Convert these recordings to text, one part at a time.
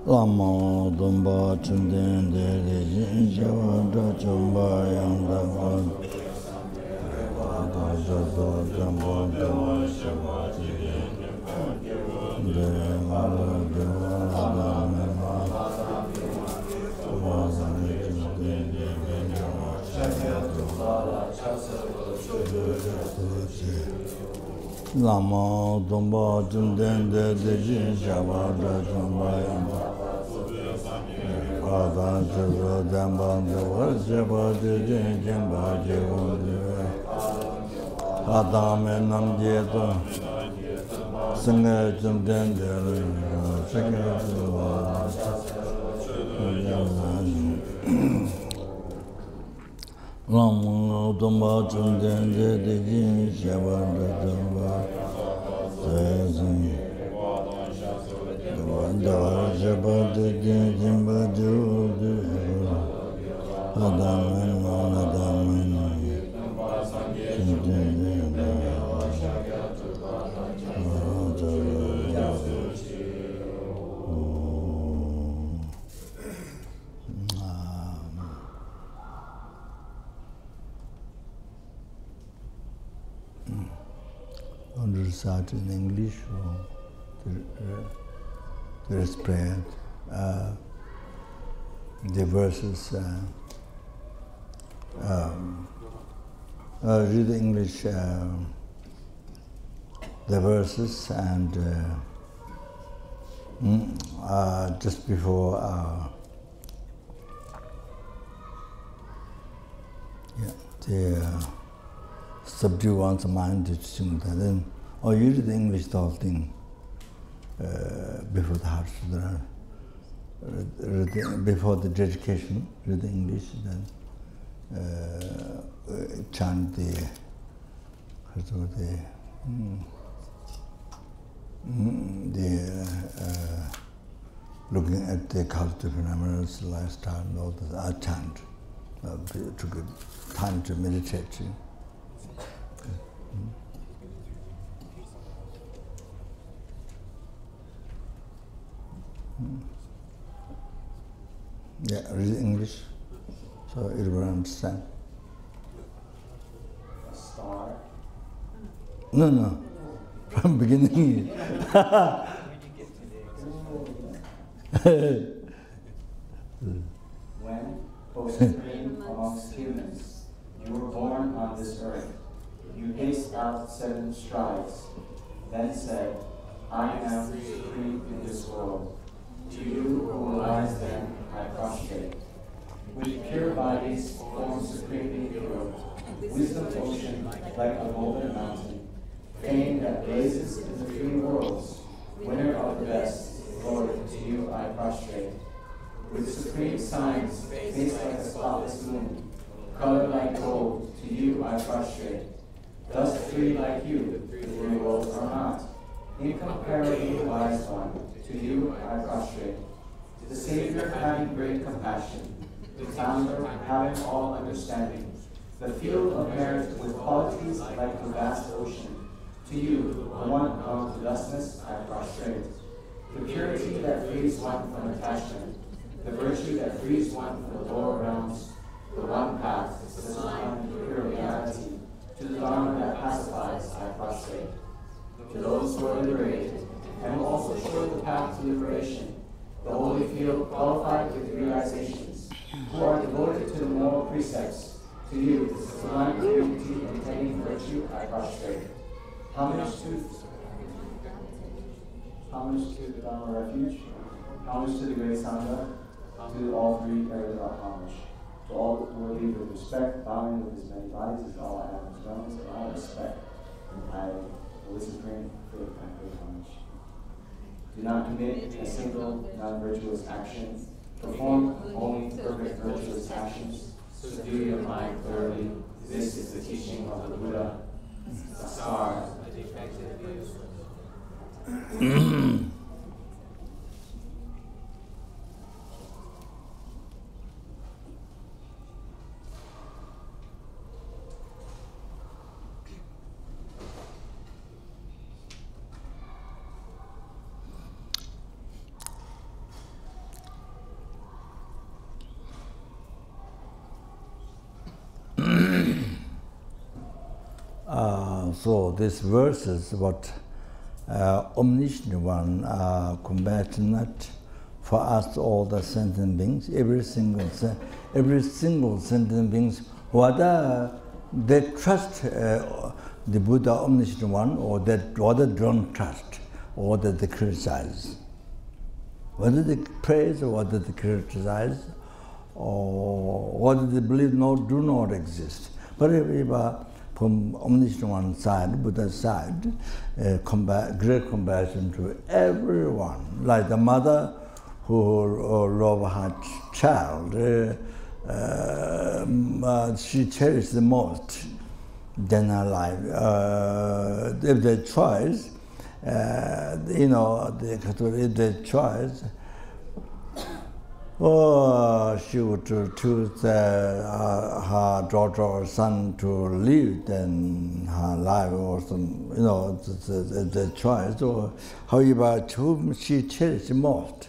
Lama Dumba Chunden de Java Chumba Yanda Lama Dumba Chunden de Java Chumba Yanda Adam Chubro Damba Java Jamba Adam Nam Jeto Singer Chunden Lama Dumba Chunden de Java Jamba Jabba de Jimba Jude Adam and recite in English or there is prayer. The verses, read the English, the verses, and just before the subdue one's mind to Srimata, then, or you read the English, the whole thing. Before the Heart Sudra, before the dedication, read the English, then chant the looking at the cultural phenomena, lifestyle, and all that. I chant to give time to meditate. Yeah, read English, so it will understand. A star? No, from beginning. When, O Supreme amongst humans, you were born on this earth, you paced out 7 strides, then said, I am supreme in this world. To you who lies then, I prostrate. With pure bodies formed supremely pure, wisdom ocean like a golden mountain, fame that blazes in the 3 worlds, winner of the best, Lord, to you I prostrate. With supreme signs, face like a spotless moon, color like gold, to you I prostrate. Thus 3 like you, the 3 worlds are not. Incomparably wise one, to you I prostrate. The Savior having great compassion, the Founder having all understanding, the field of merit with qualities like the vast ocean, to you, the one come to thusness I prostrate. The purity that frees one from attachment, the virtue that frees one from the lower realms, the one path, the sublime pure reality, to the Dharma that pacifies I prostrate. To those who are liberated, and will also show the path to liberation, the holy field qualified with realizations, who are devoted to the moral precepts, to you, the sublime community containing virtue, I prostrate. Homage to the Dharma refuge, homage to the great Sangha, to all 3 areas of homage. To all who will lead with respect, bowing with as many bodies as all I have as realms, and all respect. I with supreme faith and great homage. Do not commit a single non-virtuous action. Perform only perfect virtuous actions. Subdue your mind thoroughly. This is the teaching of the Buddha. Sar. so this verse is what omniscient one, compassionate for us all the sentient beings, every single sentient beings, whether they trust the Buddha omniscient one, or that whether they don't trust, or that they criticize. Whether they praise, or whether they criticize, or whether they believe do not exist. But if from omniscient one side, Buddha's side, great compassion to everyone, like the mother who loves her child, she cherishes the most than her life. If the choice, if the choice, she would choose her daughter or son to live than her life, or some, the choice, or however, whom she cherishes the most.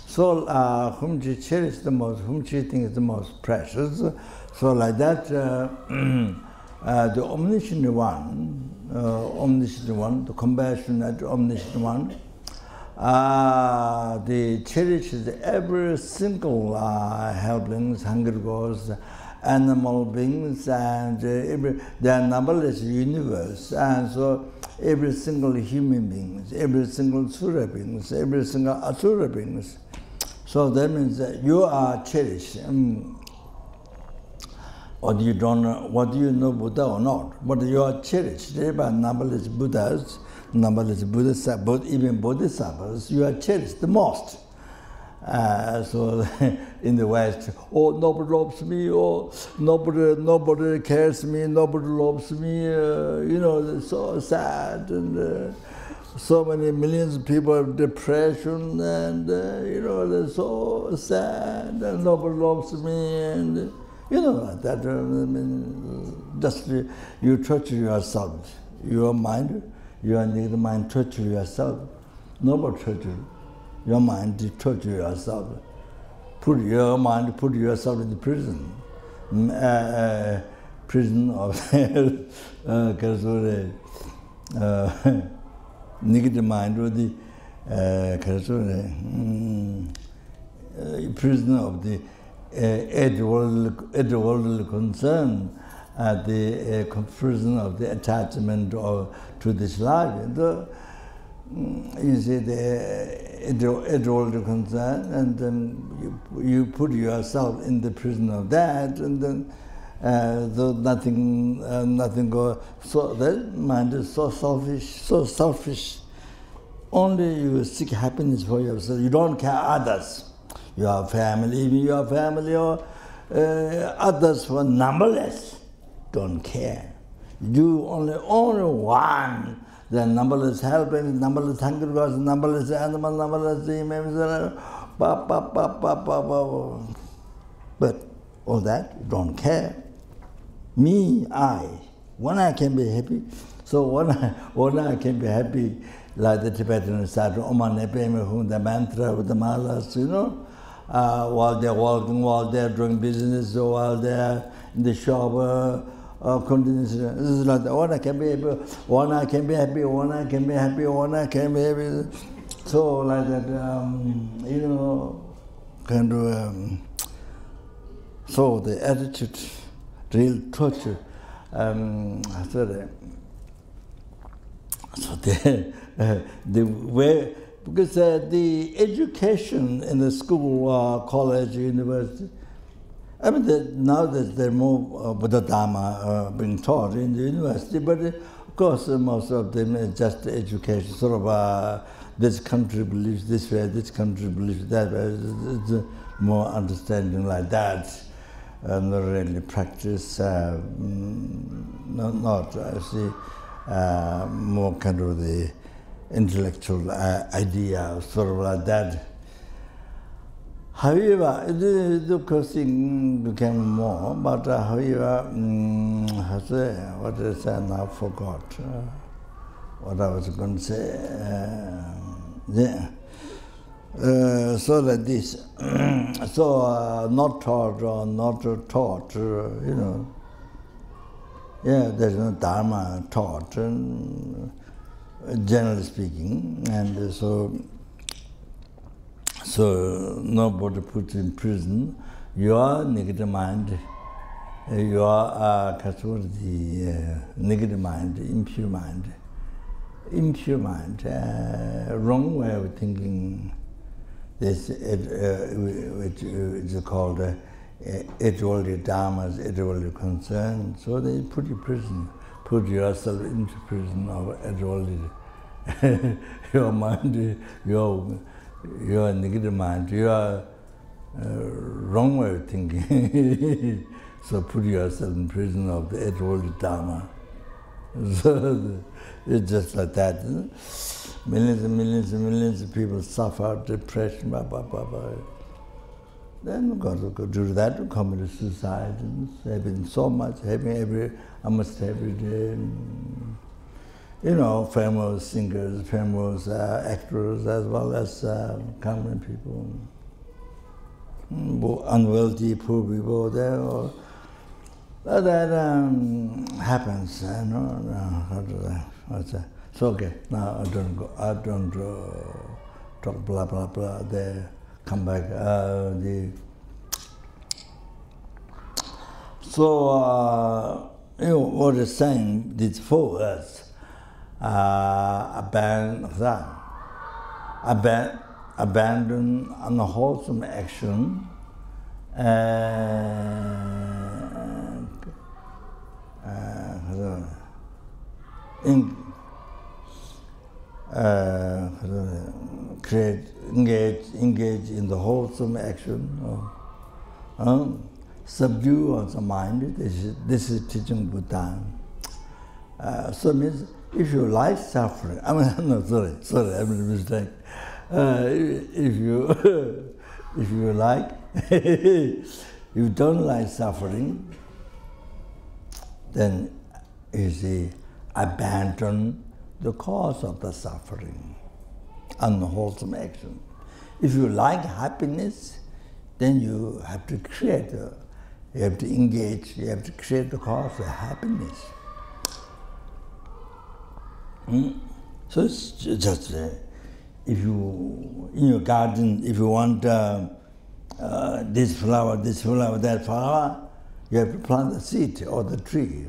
So, whom she cherishes the most, whom she thinks the most precious. So, like that, the omniscient one, the compassionate omniscient one, they cherishes every single helplings, hungry ghosts, animal beings, and they are numberless universe. And so every single human beings, every single sura beings, every single asura beings. So that means that you are cherished. Or you don't know, whether you know Buddha or not, but you are cherished. There are numberless Buddhas, numberless Bodhisattvas, even Bodhisattvas, you are cherished the most. So in the West, nobody loves me, nobody cares me, nobody loves me, it's so sad, and so many millions of people have depression, and they're so sad, and nobody loves me, and that. Just you torture yourself, your mind, your negative mind, torture yourself. Nobody torture your mind, you torture yourself. Put yourself in the prison. Prison of negative mind, or the prison of the worldly concern, the prison of the attachment to this life. You see the worldly concern, and then you put yourself in the prison of that, and then nothing goes. So that mind is so selfish. Only you seek happiness for yourself. You don't care others. Your family, or others who are numberless, don't care. You only one. The numberless helping, numberless hungry gods, numberless animals, numberless demons, but all that, you don't care. Me, when I can be happy. So when I can be happy, like the Tibetan start the mantra with the malas, while they're walking, while they're doing business, or while they're in the shop, continues. This is like one I can be happy, one I can be happy, one I can be happy, one I can be happy. So like that, so the attitude, real torture. So the way, because the education in the school, college, university, now that there are more Buddha Dharma being taught in the university, but of course most of them is just education, sort of this country believes this way, this country believes that way. It's more understanding like that, not really practice, not more kind of the intellectual idea, sort of like that. However, the question became more, but however, what did I say? Now I forgot what I was going to say. So like this. So not taught or not taught, there's no Dharma taught, generally speaking, and so nobody puts in prison your negative mind, your negative mind, impure mind, wrong way of thinking. This which is called ethology dharmas, ethology concern. So they put you in prison, put yourself into prison of ethology. Your mind, your negative mind, your wrong way of thinking. So put yourself in prison of the ethology dharma. So it's just like that. Millions and millions and millions of people suffer depression, blah, blah, blah, blah. Then got to go do that, to commit suicide, and having so much, having almost every day. You know, famous singers, famous actors, as well as common people. Unwealthy, poor people there. That happens, you know. So okay, now I don't talk blah blah blah. They come back. So you know what it's saying. These 4 words: abandon unwholesome action. Engage in the wholesome action, subdue on the mind. This is teaching Buddha. So means if you like suffering, I mean no, sorry, I made a mistake. If you like, you don't like suffering, then you see, abandon the cause of the suffering, unwholesome action. If you like happiness, then you have to create, you have to engage, you have to create the cause of happiness. So it's just, if you, in your garden, if you want this flower, that flower, you have to plant the seed or the tree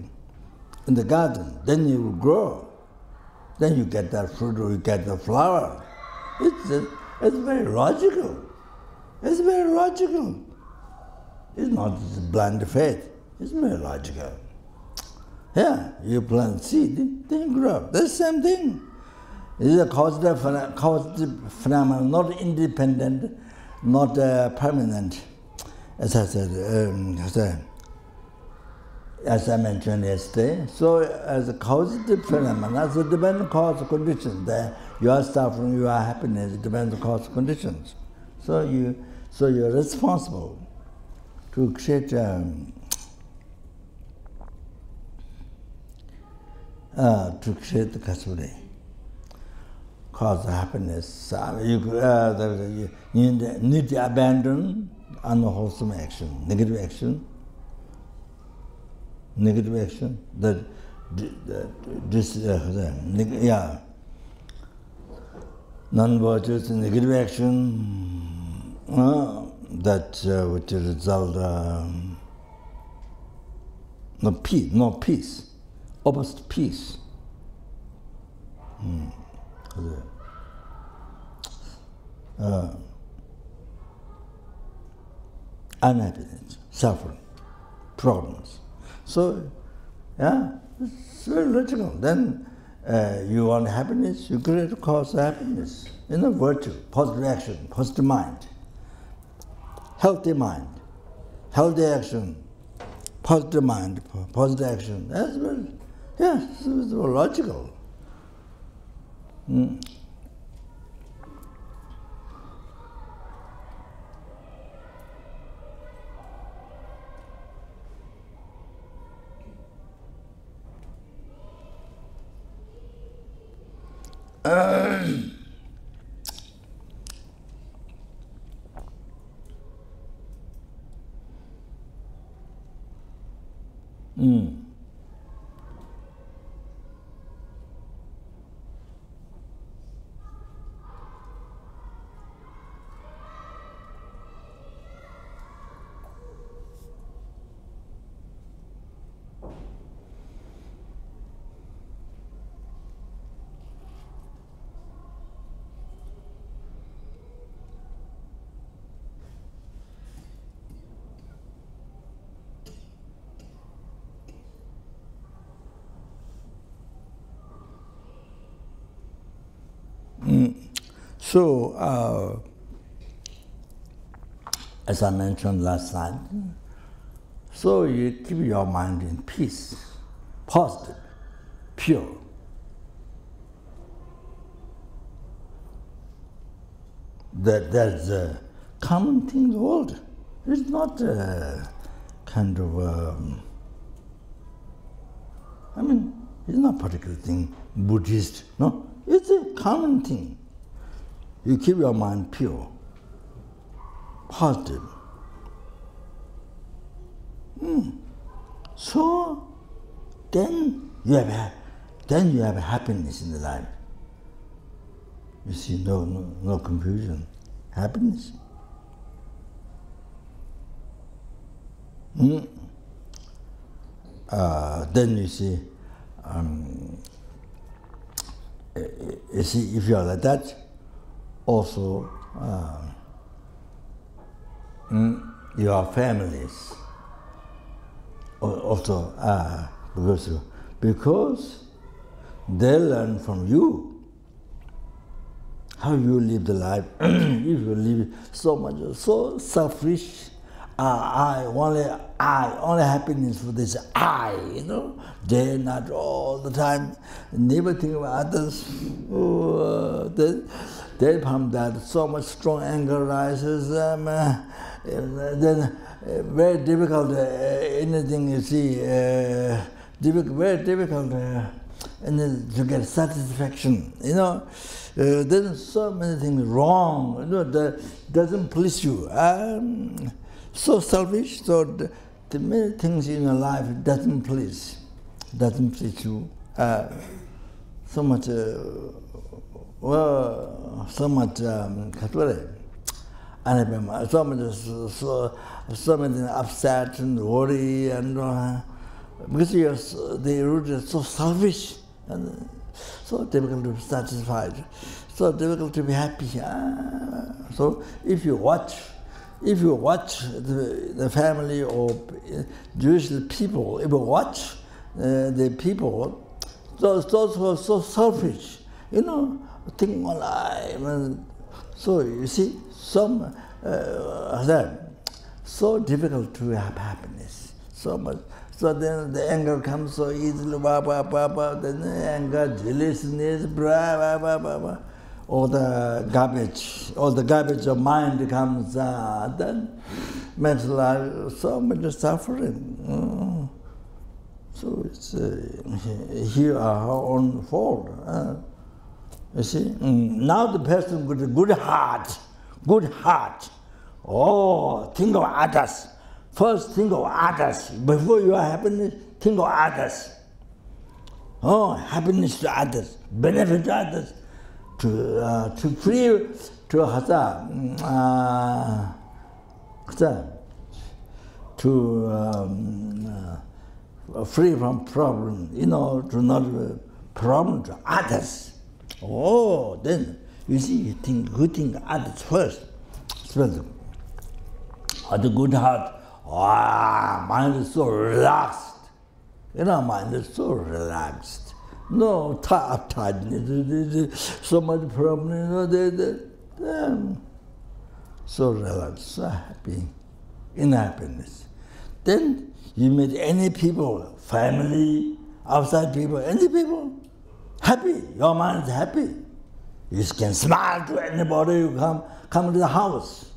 in the garden, then you will grow. Then you get that fruit or you get the flower. It's very logical. It's very logical. It's not just blind faith. It's very logical. Yeah, you plant seed, then you grow. That's the same thing. It's a causative phenomenon, not independent, not permanent. As I mentioned yesterday, so as a causative phenomenon, as a dependent cause of conditions, your suffering, your happiness depends on cause of conditions. So you're responsible to create the kasuri, cause of happiness. You need to abandon unwholesome action, negative action. Negative action, non-virtuous negative action, that which result no peace, opposite peace. Unhappiness, suffering, problems. So, yeah, it's very logical. Then you want happiness, you create a cause of happiness. You know, virtue, positive action, positive mind, healthy action, positive mind, positive action. That's very, yeah, it's very logical. So, as I mentioned last night, so you keep your mind in peace, positive, pure. That's a common thing in the world. It's not a kind of, it's not a particular thing, Buddhist, no? It's a common thing. You keep your mind pure, positive. So then you have happiness in the life. You see, no confusion, happiness. Then you see, if you are like that, also your families also because they learn from you how you live the life. If you live so selfish, only happiness for this day and night, all the time, never think about others. Then from that, so much strong anger rises, then very difficult, anything you see, very difficult to get satisfaction, There's so many things wrong, that doesn't please you. So selfish, so the many things in your life doesn't please you. So much, so many upset and worry, and because the root is so selfish and so difficult to be satisfied, so difficult to be happy. So if you watch the family or Jewish people, if you watch the people, those who are so selfish, think on life. So you see, so difficult to have happiness, so much. So then the anger comes so easily, then the anger, jealousness, all the garbage of mind comes, then mental life, so much suffering. So it's here our own fault. You see, now the person with a good heart, think of others. First, think of others. Before your happiness, think of others. Happiness to others, benefit to others, to free, free from problem, to not problem to others. Then you see, you think good thing others first. The good heart. Mind is so relaxed. Mind is so relaxed. No uptightness, so much problem. So relaxed, so happy, in happiness. Then you meet any people, family, outside people, any people, happy. Your mind is happy. You can smile to anybody you come to the house.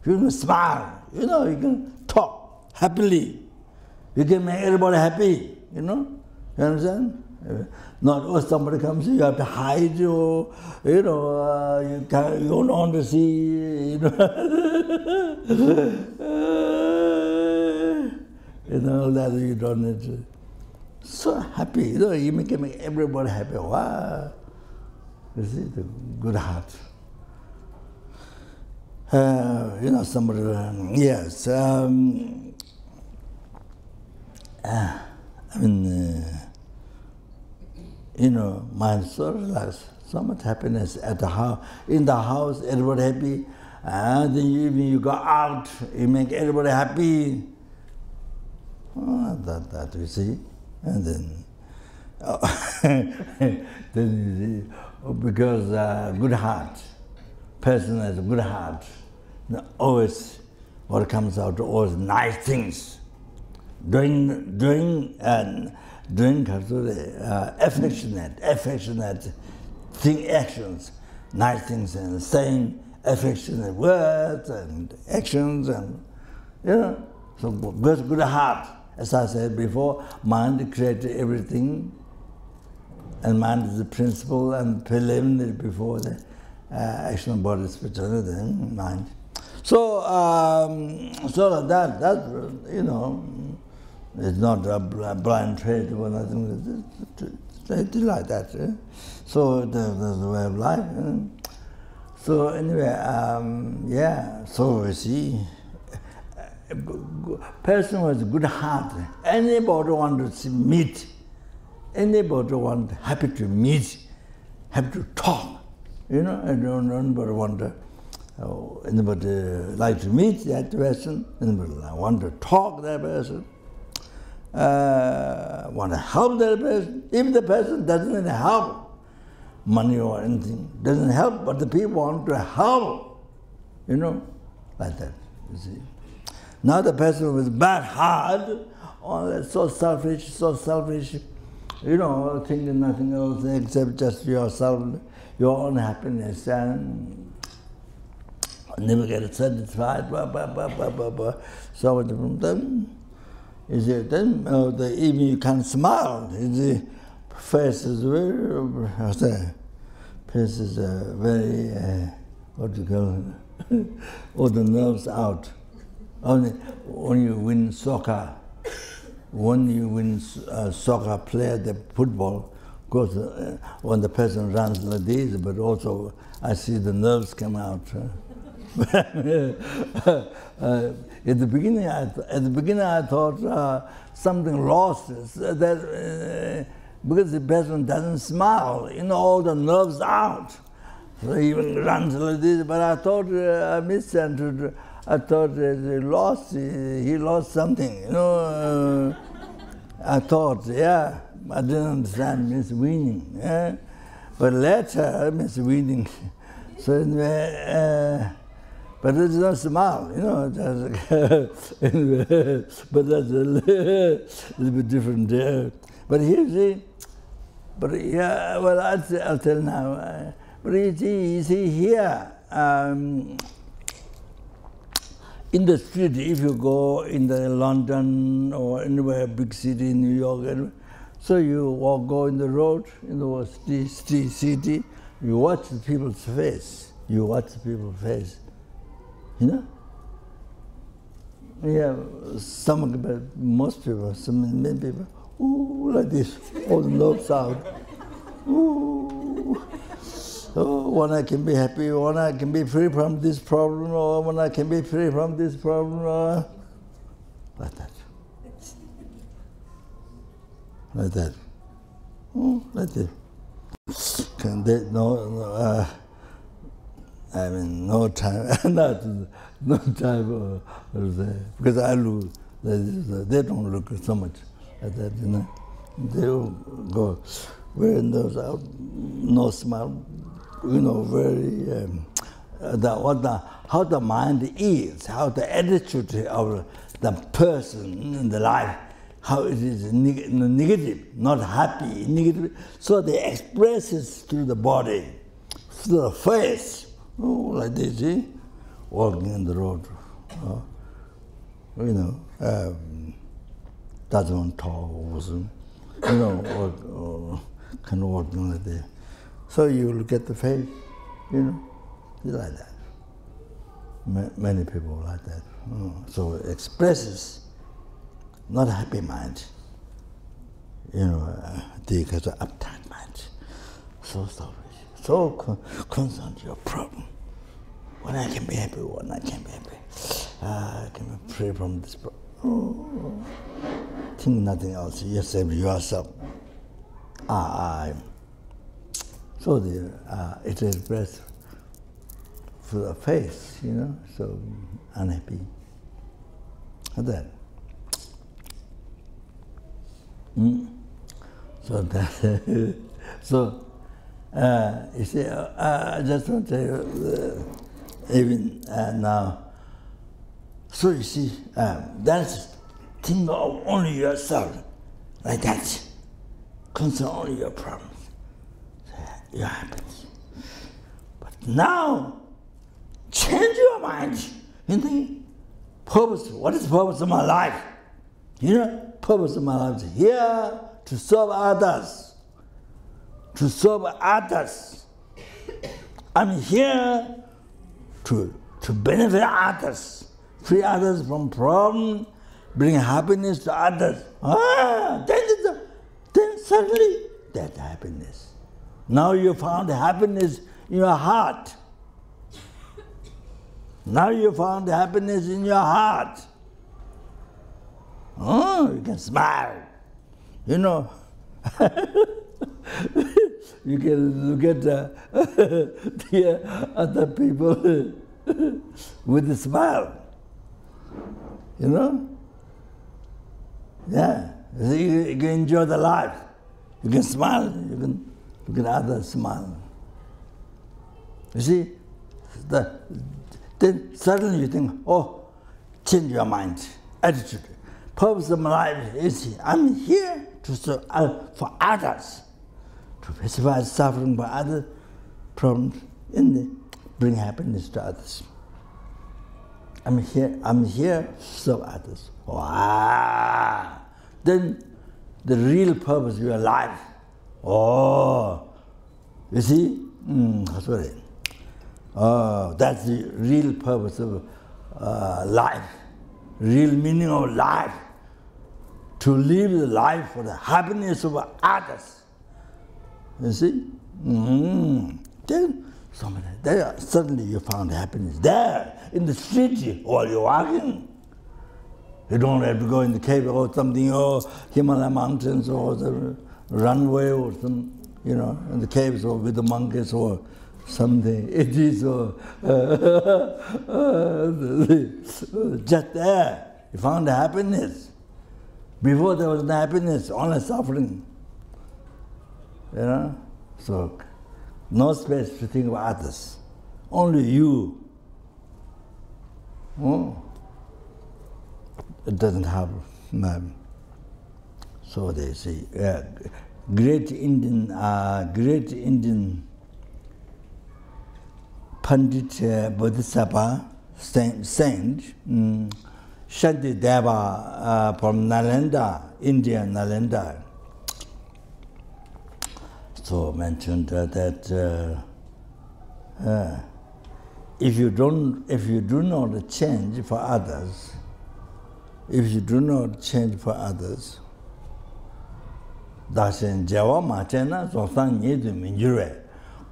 You can smile. You can talk happily. You can make everybody happy. You understand? Not somebody comes, you have to hide, you don't want to see, that you don't need to. So happy, you make everybody happy. Wow. You see, the good heart. Somebody, yes. Mind so relaxed, so much happiness at the house. In the house, everybody happy. And then you go out, you make everybody happy. That you see. And then, then you see, because good heart. person has a good heart, always what comes out, always nice things. Doing affectionate actions, nice things, and saying affectionate words and actions, and so good heart. As I said before, mind creates everything, and mind is the principle and preliminary before the action of body, spirituality, and mind. So, that it's not a blind trade or nothing. It's like that. So there's the way of life. So anyway, so you see, a person with a good heart, anybody want to meet, anybody happy to meet, happy to talk, and nobody want to, anybody like to meet that person, anybody want to talk to that person, want to help that person. If the person doesn't help, money or anything, doesn't help, but the people want to help, like that, you see. Now the person with bad heart, so selfish, thinking nothing else except just yourself, your own happiness, and never get satisfied, so much from them. Is it then even you can't smile? The face is very, what do you call it? All the nerves out. Only when you win soccer, soccer player, the football, of course, when the person runs like this, but also I see the nerves come out. At the beginning, I thought something lost. That because the person doesn't smile, all the nerves out. So he even runs like this. But I thought I misunderstood. I thought he lost something. I thought, I didn't understand means winning. But later, means winning. So anyway. But it's not smile, anyway, but that's a little bit different. But here, see, I'll tell now. But you see here, in the street, if you go in the London or anywhere, big city, New York, so you go in the road, in the city, you watch the people's face. Most people, many people, like this, all the nerves out. When I can be happy, when I can be free from this problem, or when I can be free from this problem, like that. Like that. Like that. No time, no time because I lose. They don't look so much at that, They will go very nose out, no smile, very how the mind is, how the attitude of the person in the life, how it is negative, not happy, negative. So they express it through the body, through the face. Like this, see? Walking in the road, doesn't want to talk, kind of walking like that. So you look at the face, like that. Many people like that. So it expresses not a happy mind, because of uptight mind. So selfish. So concerned your problem. When I can be happy, when I can be happy. I can be free from this problem. Think nothing else, except yourself. So it expresses through the face, so unhappy. Like that. So that, You see, I just want to tell you, even now. So you see, that's think of only yourself, like that. Concern only your problems, your happiness. But now, change your mind. You think, purpose, what is the purpose of my life? You know, purpose of my life is here to serve others. To serve others. I'm here to benefit others, free others from problems, bring happiness to others. Then suddenly, that happiness. Now you found happiness in your heart. Now you found happiness in your heart. Oh, you can smile. You know, you can look at the other people with a smile. You know? Yeah. You can enjoy the life. You can smile. You can look at others smile. You see? Then suddenly you think, oh, change your mind, attitude. Purpose of my life is I'm here to serve for others, to pacify suffering for other problems, and bring happiness to others. I'm here to serve others. Wow! Then the real purpose of your life. Oh, you see? Sorry. Oh, that's the real purpose of life, real meaning of life. To live the life for the happiness of others. You see? Then suddenly you found happiness there in the street while you're walking. You don't have to go in the cave or something, or Himalaya mountains, or the runway, or some, you know, in the caves, or with the monkeys, or something. It is just there. You found happiness. Before there was no happiness, only suffering. You know? So, no space to think about others. Only you. Oh. It doesn't have. So they say, great Indian Pandit Bodhisattva saint, Shantideva from Nalanda, India, Nalanda. So mentioned that if you do not change for others, dasen jawa machena zosan yedu minjure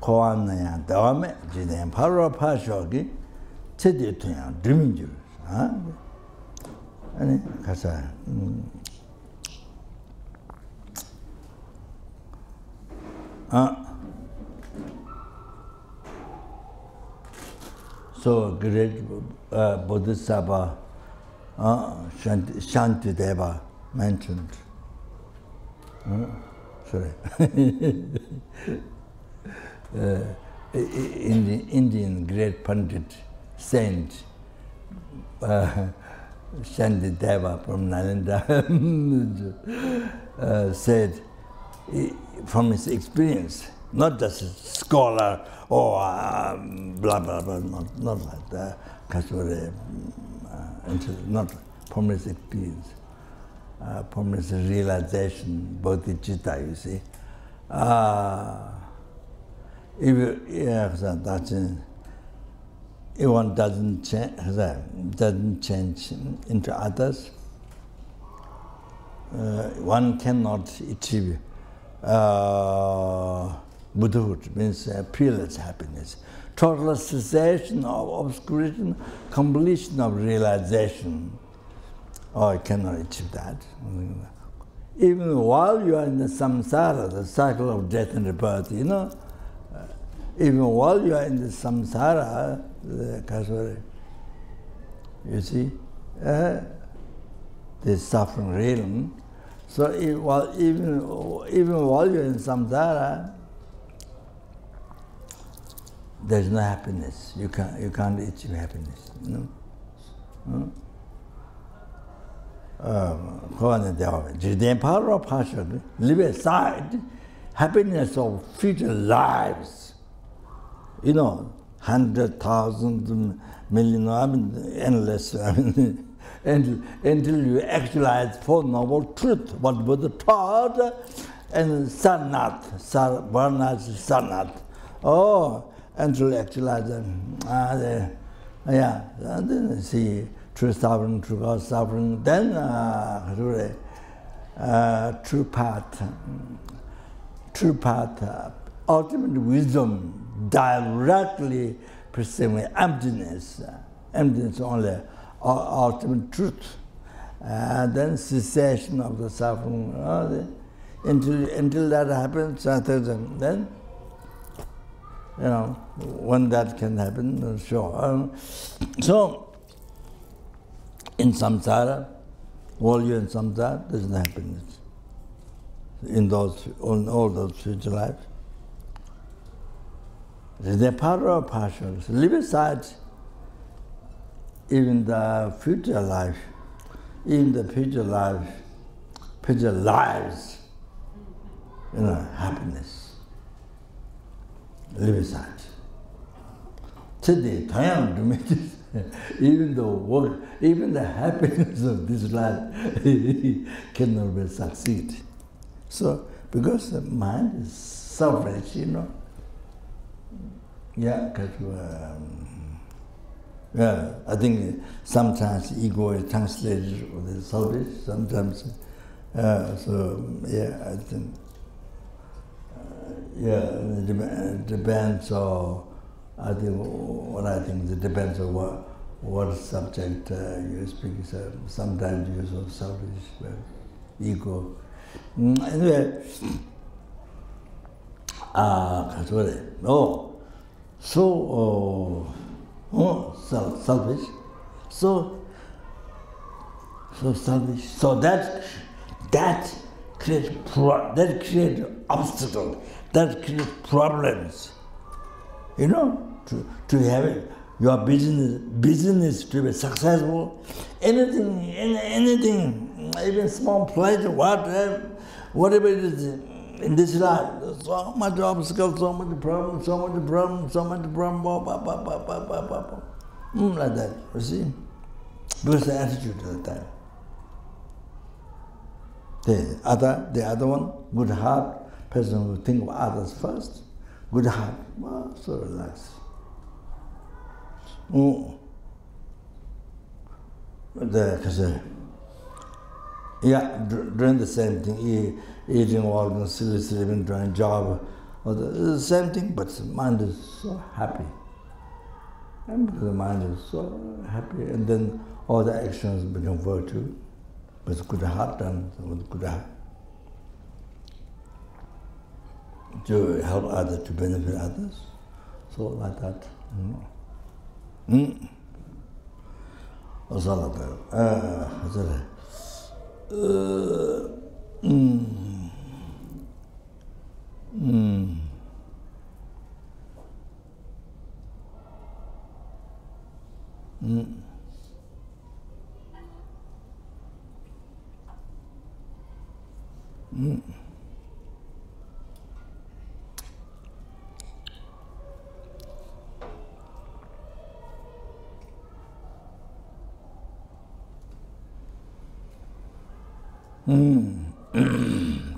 koan ya dawame jiden paro pashogi chedi tuya duminjure. 아니 가서 so great Bodhisattva Shantideva mentioned. Sorry. In the Indian great Pandit saint Shantideva from Nalanda said, from his experience, not just a scholar or blah blah blah, not like that, not from his experience, from his realization, bodhicitta, you see. If one doesn't change into others, one cannot achieve Buddhahood, means peerless happiness. Total cessation of obscuration, completion of realization. Oh, I cannot achieve that. Even while you are in the samsara, the cycle of death and rebirth, you know, even while you are in the samsara, you see, the suffering realm. So even while you're in samsara, there's no happiness. You can't achieve happiness. You know? Leave aside happiness of future lives. You know, 100,000 million, I mean, endless. I mean, until you actualize Four Noble Truth, what Buddha taught, and Sarnath, Sarnath. Oh, until you actualize yeah, and then see true suffering, true God suffering, then true path, ultimate wisdom, directly perceiving emptiness only, ultimate truth, then cessation of the suffering. Until that happens, then, you know, when that can happen, sure. So, in samsara, all you in samsara, there's no happiness. In all those future lives. The power of passions. Leave aside even the future life, future lives, you know, happiness. Leave aside. Today, even the happiness of this life cannot be succeed. So, because the mind is selfish, you know. Yeah, because I think sometimes ego is translated with selfish. Sometimes, so yeah, I think it depends on. I think it depends on what subject you speak. So sometimes you use of selfish, ego. Anyway, selfish, so selfish. So that creates obstacles, that creates problems. You know, to have your business to be successful, anything, even small pleasure, whatever it is in this life, so much obstacles, so much problem, like that, you see? Because the attitude at the time. The other one, good heart, person who think of others first, good heart, well, so relaxed. Doing the same thing, eating, walking, sleeping, doing job, the same thing, but the mind is so happy. And because the mind is so happy, and then all the actions become virtue, with good heart and with good heart. To help others, to benefit others. So like that. Also like that.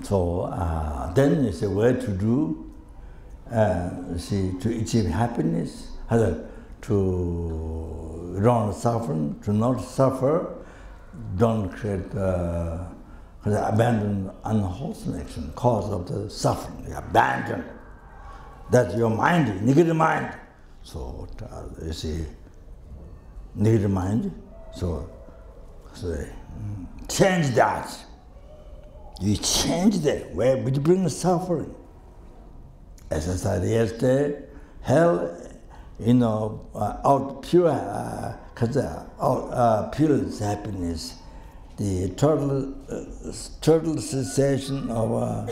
So then you say, where to do, to achieve happiness, to don't suffering, to not suffer, don't create, abandon unwholesome action, cause of the suffering, you abandon. That's your mind, negative mind. So you see, negative mind, so change that. You change that, which brings suffering. As I said yesterday, hell, you know, pure happiness, the total cessation of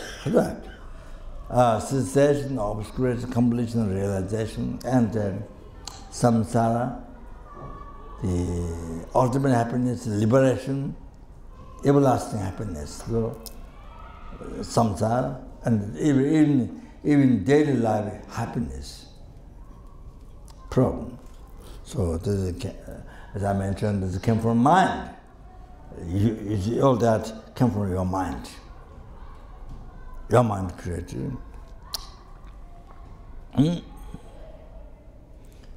cessation, obscuration, completion, realization, and samsara, the ultimate happiness, liberation, everlasting happiness. So, samsara, and even daily life happiness, problem. So, this is, as I mentioned, this came from mind. All that came from your mind. Your mind created.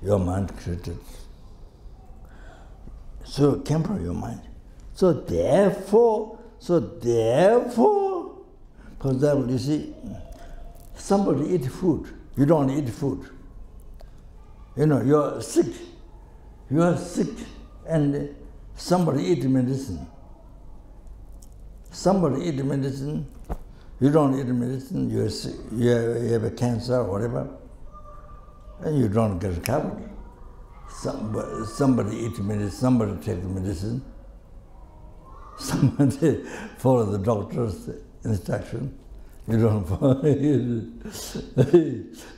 Your mind created. So it came from your mind. So therefore, for example, you see, somebody eat food, you don't eat food. You know, you're sick, and somebody eat medicine. Somebody eat medicine, you don't eat medicine, you have a cancer or whatever, and you don't get recovered. Somebody eat medicine, somebody take the medicine, somebody follow the doctor's instruction, you don't follow it,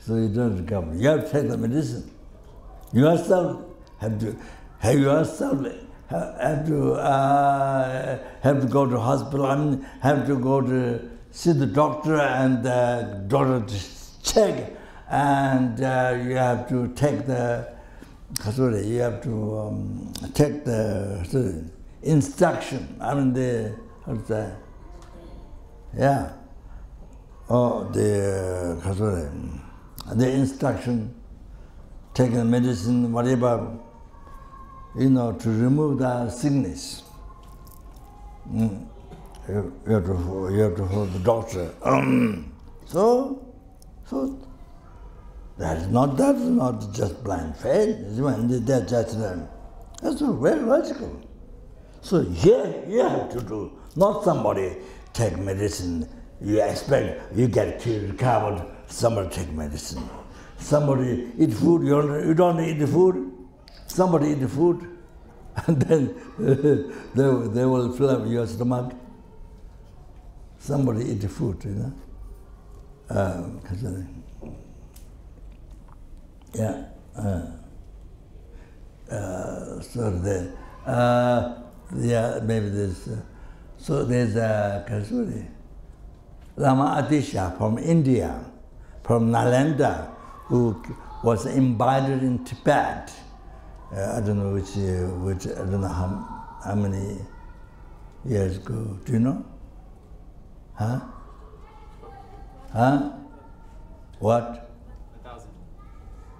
so you don't recover. You have to take the medicine. You yourself have to go to hospital, have to go to see the doctor, and the doctor to check, and you have to take the instruction. The instruction, take the medicine, whatever, to remove the sickness. You have to follow the doctor. So that's not just blind faith. That's very logical. So here you have to do, not somebody take medicine, you expect you get recovered, somebody take medicine. Somebody eat food, you don't eat the food, somebody eat the food, and then they will fill up your stomach. Somebody eat the food, maybe this. So there's a Lama Atisha from India, from Nalanda, who was imbibed in Tibet. I don't know which I don't know how many years ago. Do you know? Huh? What? 1,000.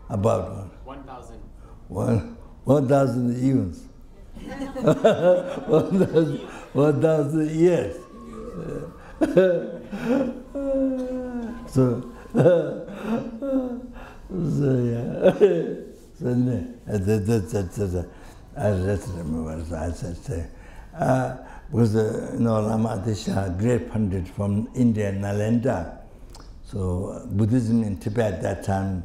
About what? 1,000. 1,000 years. 1,000 years. So yeah. So I just remember. I said, because Lama Atisha, great pundit from India, Nalanda. So Buddhism in Tibet at that time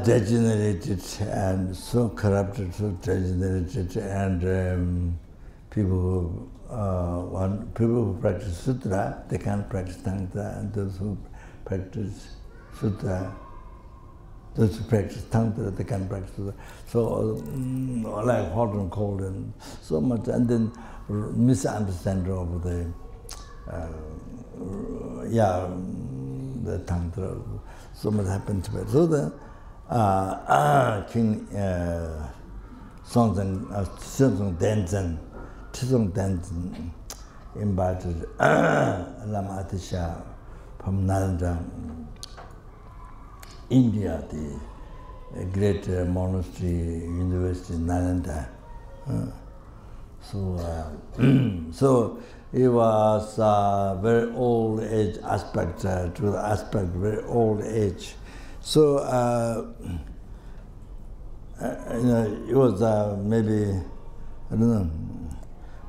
degenerated and so corrupted, so degenerated, and people who practice sutra, they can't practice tantra, and those who practice sutra, those who practice tantra, they can't practice sutra. So like hot and cold and so much, and then misunderstanding of the tantra, so much happened to it. So the King Tsong Tenzin invited Lama Atisha from Nalanda, India, the great monastery, university in Nalanda. So it was very old age aspect, very old age. So it was maybe, I don't know,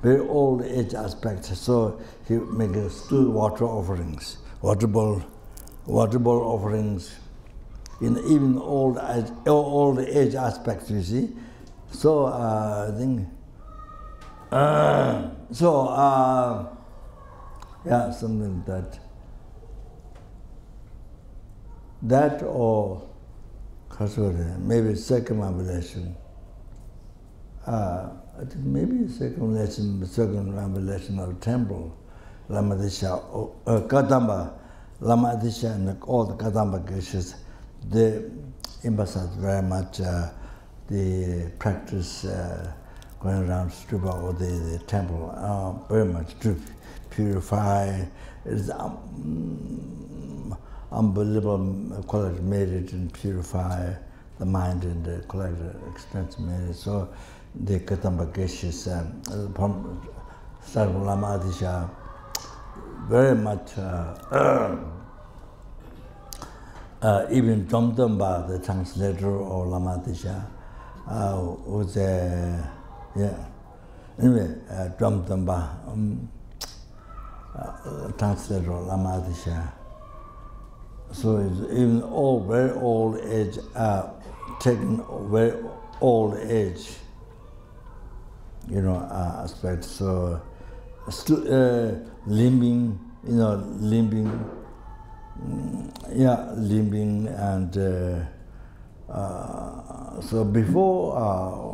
very old age aspect. So he made still water offerings, water bowl offerings, in even old age aspects, you see. So I think. Something like that. that or maybe circumambulation. I think maybe circumambulation of temple, Lama Disha, Kadamba, Lama Disha, and all the Kadamba Geshes, they emphasize very much the practice going around Stupa or the temple, very much to purify. It's unbelievable quality made it and purify the mind and the collective expense made it. So the Kadamba Geshes, Sarva Lama Disha, very much even Domdamba, the translator or Lama Disha, was anyway, Domdamba, translator Lama Disha. So it's even all very old age, taking very old age, aspect. So limbing, limbing, limbing, and so before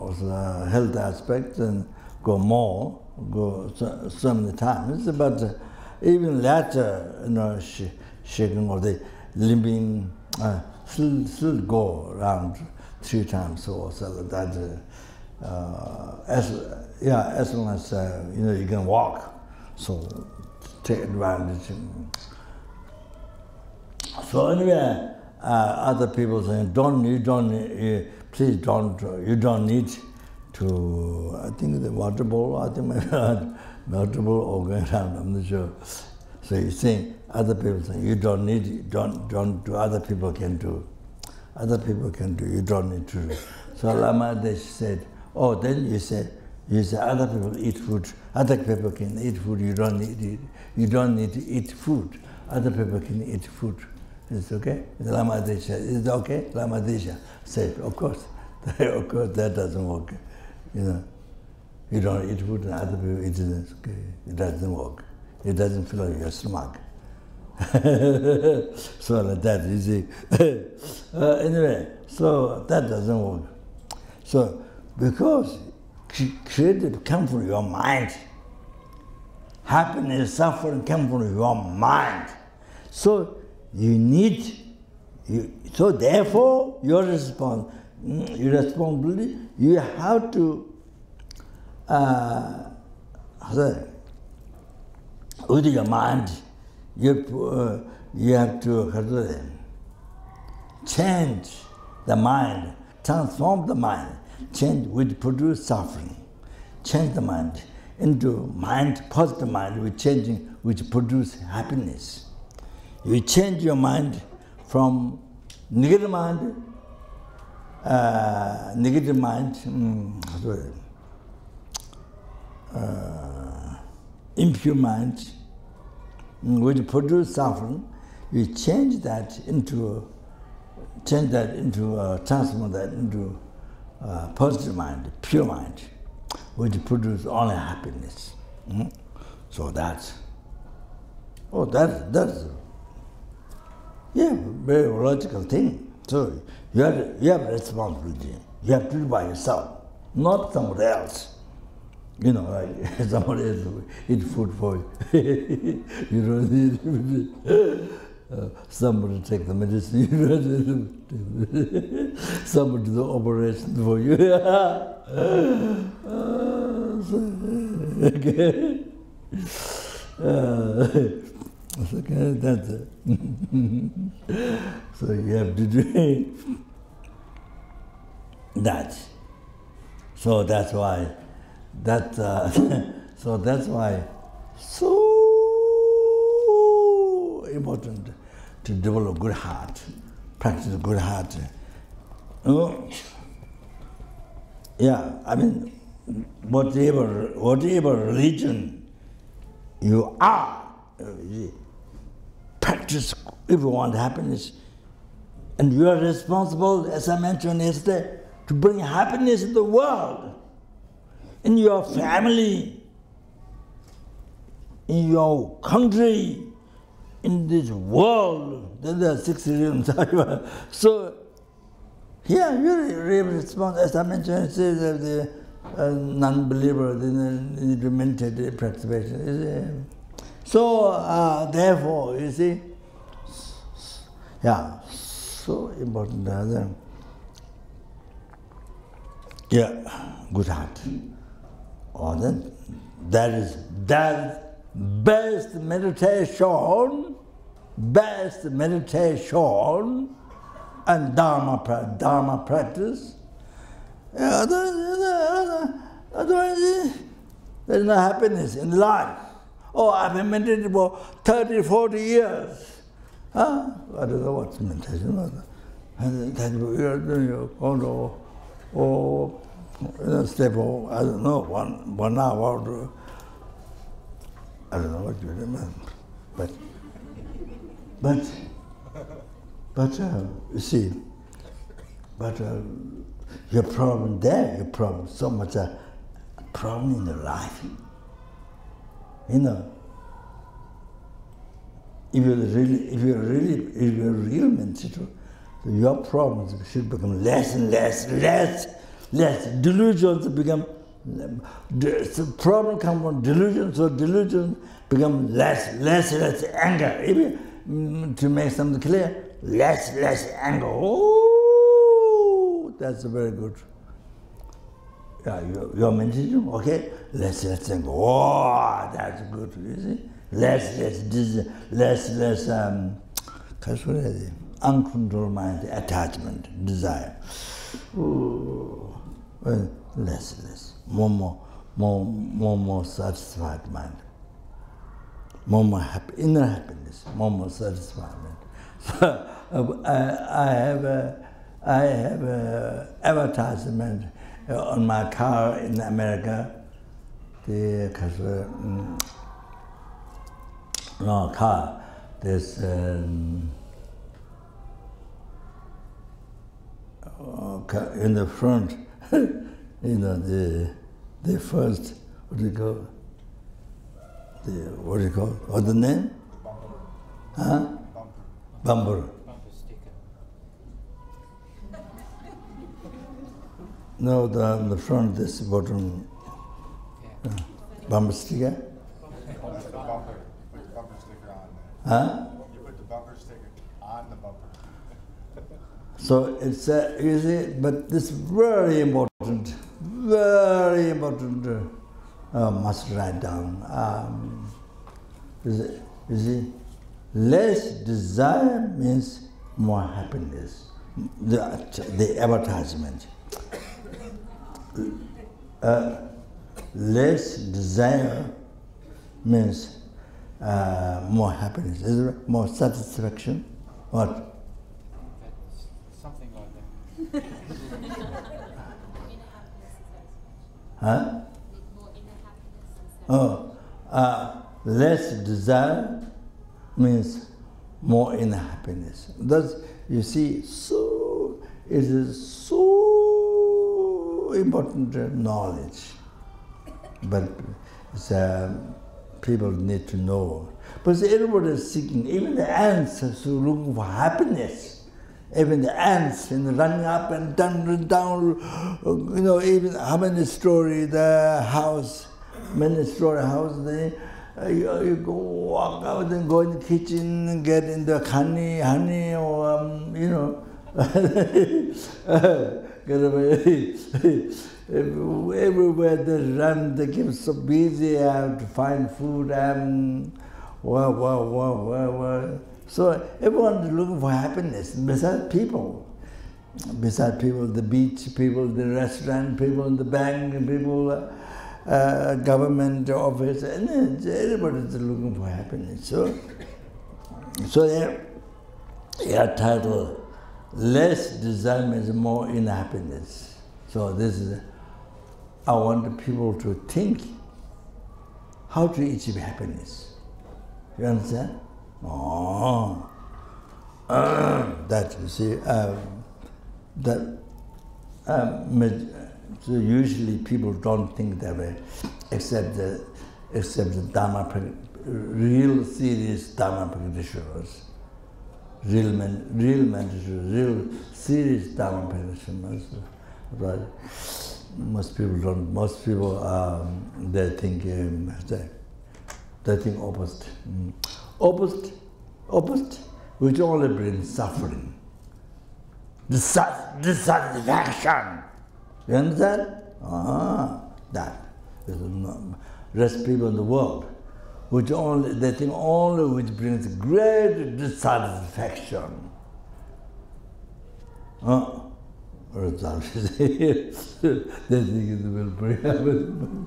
was a health aspect and go so many times, but even later, shaking of the limbing still go around 3 times or so that as long as you can walk, so take advantage. So anyway, other people saying please don't, you don't need to, I think the water bowl, water bowl or going around, I'm not sure. So you're saying, other people saying, you don't need, don't do, other people can do. Other people can do, you don't need to do. So Lama Desh said, oh, then you say other people eat food, other people can eat food, you don't need to eat food. Other people can eat food. It's okay? Lama Desha, is it okay? Lama Desha said, of course. Of course, that doesn't work. You don't eat food and other people eat it. Okay. It doesn't work. It doesn't fill your stomach. So like that, you see. Anyway, so that doesn't work. So because creative come from your mind, happiness, suffering come from your mind. So you need, so therefore your responsibility, you have to, with your mind, you have to change the mind, transform the mind, change which produce suffering, change the mind into mind, positive mind, which produce happiness. You change your mind from negative mind, impure mind, which produce suffering. You change that into, transform that into positive mind, pure mind, which produce only happiness. So that's very logical thing. So you have responsibility. You have to do by yourself, not somebody else. Like somebody else will eat food for you. You don't need somebody take the medicine. You don't need somebody do the operation for you. Okay, that's it. So you have to do that. So that's why so important to develop good heart, practice good heart. Whatever religion you are, practice if you want happiness. And you are responsible, as I mentioned yesterday, to bring happiness in the world, in your family, in your country, in this world, there are 6 realms. So, here you really respond, as I mentioned, it says that the non-believer need to meditate participation. So, therefore, you see, yeah, so important. Yeah, good heart. Or then, that is best meditation, and Dharma practice. Otherwise, there's no happiness in life. Oh, I've been meditating for 30, 40 years. Huh? I don't know what's meditation. Step over, I don't know, 1 hour. I don't know what you remember. But you see, your problem there, your problem, so much a problem in your life. You know, if you're real meditator, your problems should become less and less. Delusions become, the problem comes from delusions, so delusions become less anger. Even to make something clear, less anger. Oh, that's very good. Yeah, you're meditating, okay? Less anger. Oh, that's good. You see, less uncontrolled mind, attachment, desire. Ooh. Well, less, more satisfied mind, more happy, inner happiness, more satisfied mind. So I have a advertisement on my car in America. There's in the front. You know, the first, what do you call? What's the name? Huh? Bumper. Bumper sticker. No, the front, this bottom. Yeah. Bumper sticker? You put the bumper sticker on there. Huh? You put the bumper sticker on the bumper. So it's, you see, but this very important, must write down. You see, less desire means more happiness. The advertisement. Less desire means more happiness. Is there more satisfaction? What? Something like that. Huh? Oh, less desire means more inner happiness. That's, you see, so it is so important knowledge, but it's, people need to know. But everybody is seeking, even the ants are looking for happiness. Even the ants, running up and down, you know, even how many story the house, many-story house, you go walk out and go in the kitchen and get in the honey, or, you know, get away. Everywhere they run, they get so busy, have to find food, So everyone is looking for happiness, besides people. Besides people, the beach people, the restaurant people, the bank people, government office, and everybody is looking for happiness. So their title, less desire means more inner happiness. So this is, I want people to think how to achieve happiness. You understand? Oh, that you see, so usually people don't think that way, except the Dharma real serious Dharma practitioners, real mentors, real serious Dharma practitioners, right? Most people they think opposite. Opposite, which only brings suffering. Dissatisfaction. You understand? That. Rest people in the world, which only they think only which brings great dissatisfaction. They think it will bring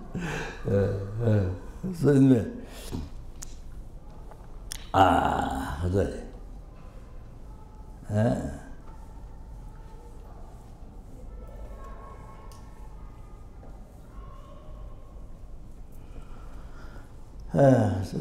so anyway. Right. So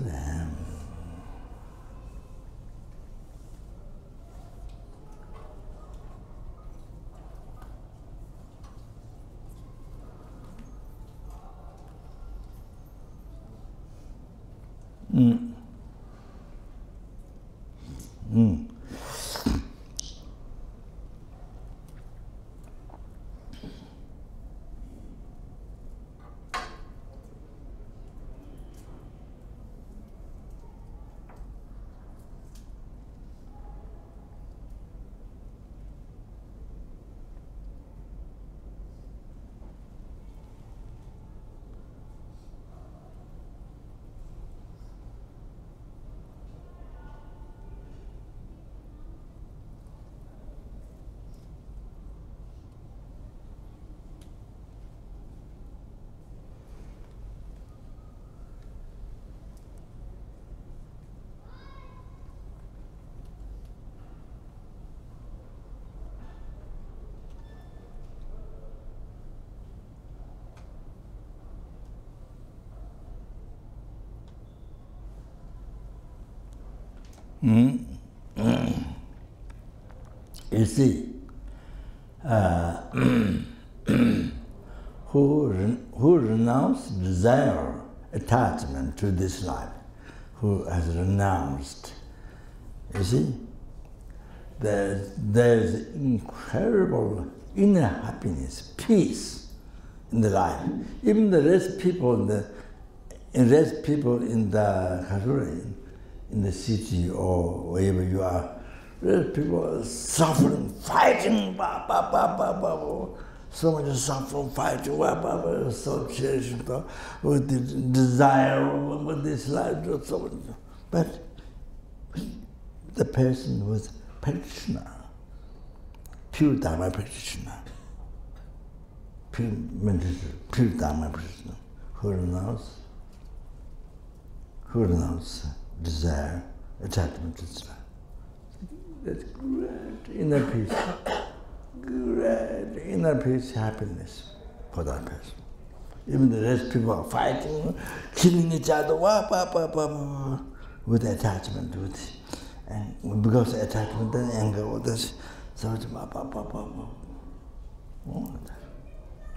you see, who renounced desire, attachment to this life, who has renounced, you see, there's incredible inner happiness, peace in the life. Even the rest people in the in the city or wherever you are, people are suffering, fighting, so much suffering, fighting, so cherishing with the desire, with this life, so much. But the person was practitioner, pure Dharma practitioner, pure Dharma practitioner, who renounced desire, attachment to this life. That's great inner peace, happiness for that person. Even the rest people are fighting, killing each other, with attachment, and because of attachment and anger, with this, so it's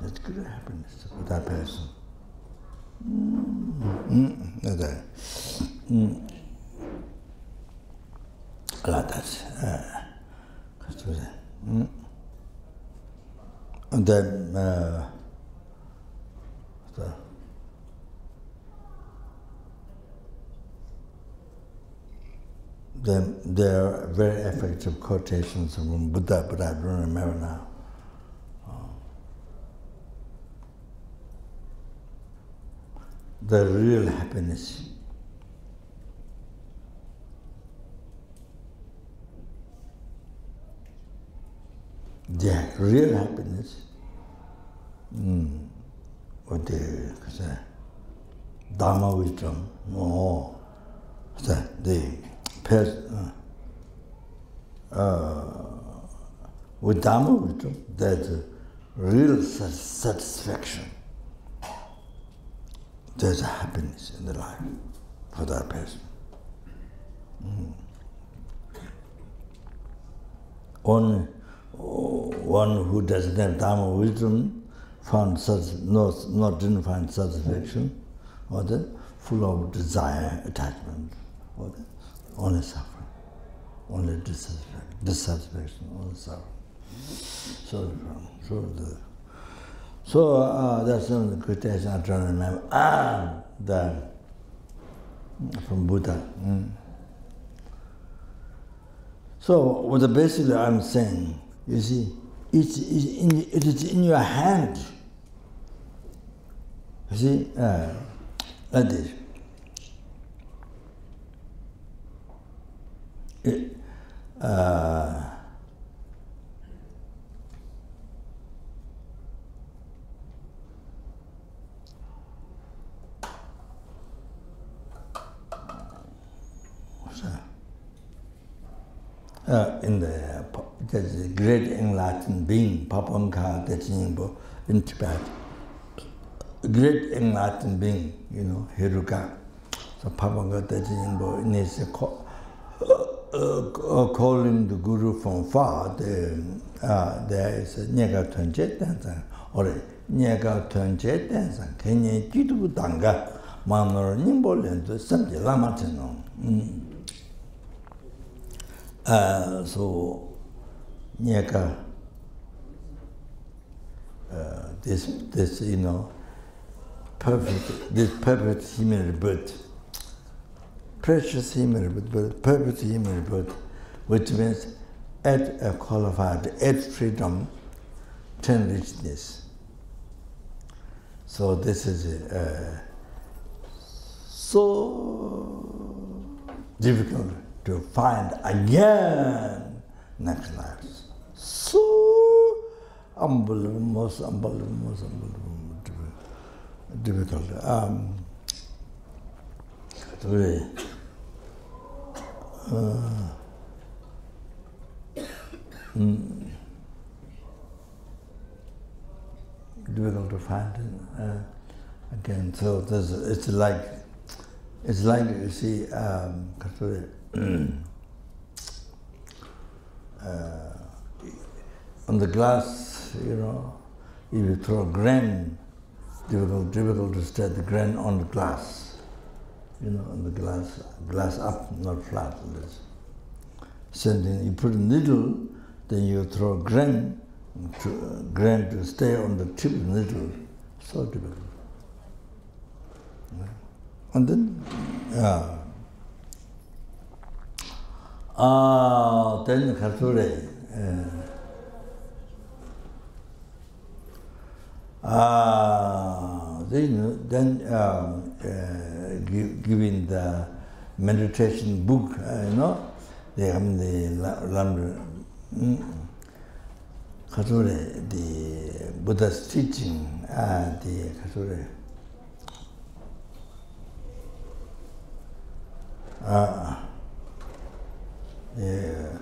that's good happiness for that person. Like that. And then there are very effective quotations from Buddha, but I don't remember now. The real happiness. The real happiness, what they say, Dharma wisdom, with Dharma wisdom, there's a real satisfaction. There's a happiness in the life for that person. Only one who doesn't have Dharma wisdom didn't find satisfaction, or full of desire, attachment, only suffering, only dissatisfaction, only suffering. So that's one of the quotations I'm trying to remember. From Buddha. So what basically I'm saying, you see, it is in your hand. You see, like this. In the great enlightened being, Papanka Techingbo in Tibet, great enlightened being, you know, Hiruka. So Papanka Techingbo needs to calling the Guru from far. There is a Nyega Tunche Dansan, or Nyega Tunche Dansan, Kenya Jitu Danga, Manor Nimbo Lento, Samji Lama Teno. So, Nyeka, this you know, perfect human rebirth, precious human rebirth, perfect human rebirth, which means at qualified, at freedom, 10 richness. So this is so difficult to find again next life. So unbelievable, most unbelievable, difficult. Really, difficult to find again. So it's like you see, on the glass, you know, if you throw grain, difficult to stir the grain on the glass. You know, on the glass up, not flat. Same thing, you put a needle, then you throw grain to stay on the tip of the needle. So difficult. And then, then Khature, giving the meditation book, you know, they have the Khature, the Buddha's teaching, the Khature. Yeah.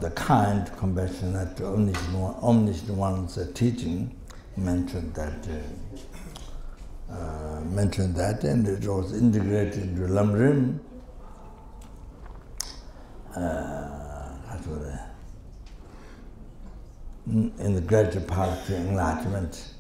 The kind, compassionate, omniscient one's teaching mentioned that, and it was integrated into Lamrim. In the greater path to enlightenment.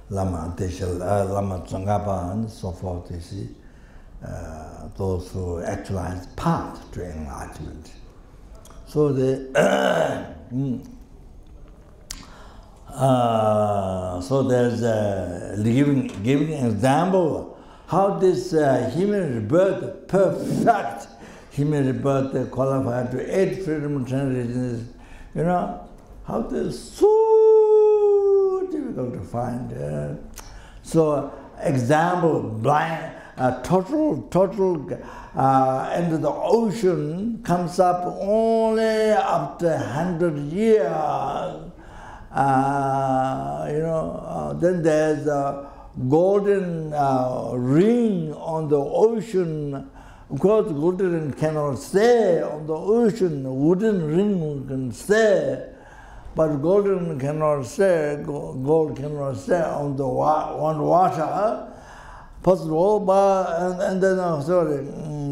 Lama Teshel, Lama Tsongapa, and so forth, you see, those who actualize path to enlightenment. So so there's giving an example how this human rebirth, perfect human rebirth, qualified to 8 freedom transitions, you know, how this is so difficult to find. So example, blind, total into the ocean comes up only after 100 years. You know, then there's a golden ring on the ocean. Of course, golden ring cannot stay on the ocean. Wooden ring can stay. but golden cannot stay, gold cannot stay on the water. First of all, and then,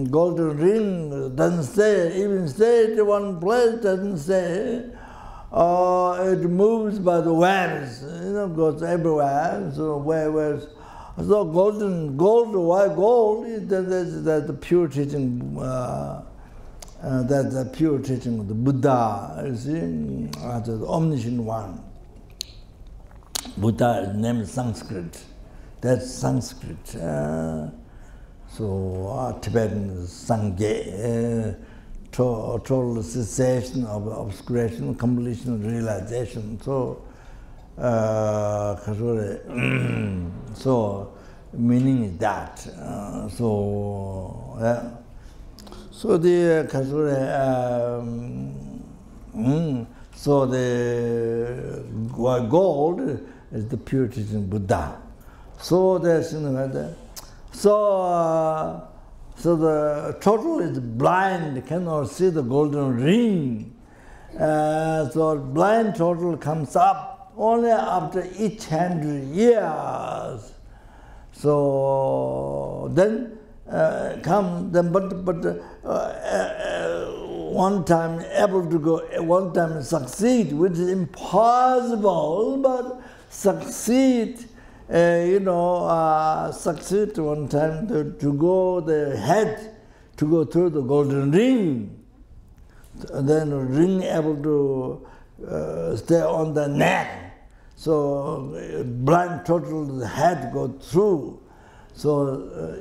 golden ring doesn't stay, even stay in one place, doesn't stay. It moves by the waves, goes everywhere. So waves. So gold, why gold? That's the pure teaching. That's the pure teaching of the Buddha. You see, the omniscient one. Buddha is named Sanskrit. That's Sanskrit. So Tibetan is Sangye. Total cessation of obscuration, completion, realization. So, so meaning is that. So the so the gold is the pure teaching Buddha. So there's so the total is blind, cannot see the golden ring. So blind total comes up only after each 100 years. So then one time able to go, one time succeed, which is impossible, but succeed. Succeed one time to go the head, to go through the golden ring. And then ring able to stay on the neck. So blind total the head go through. So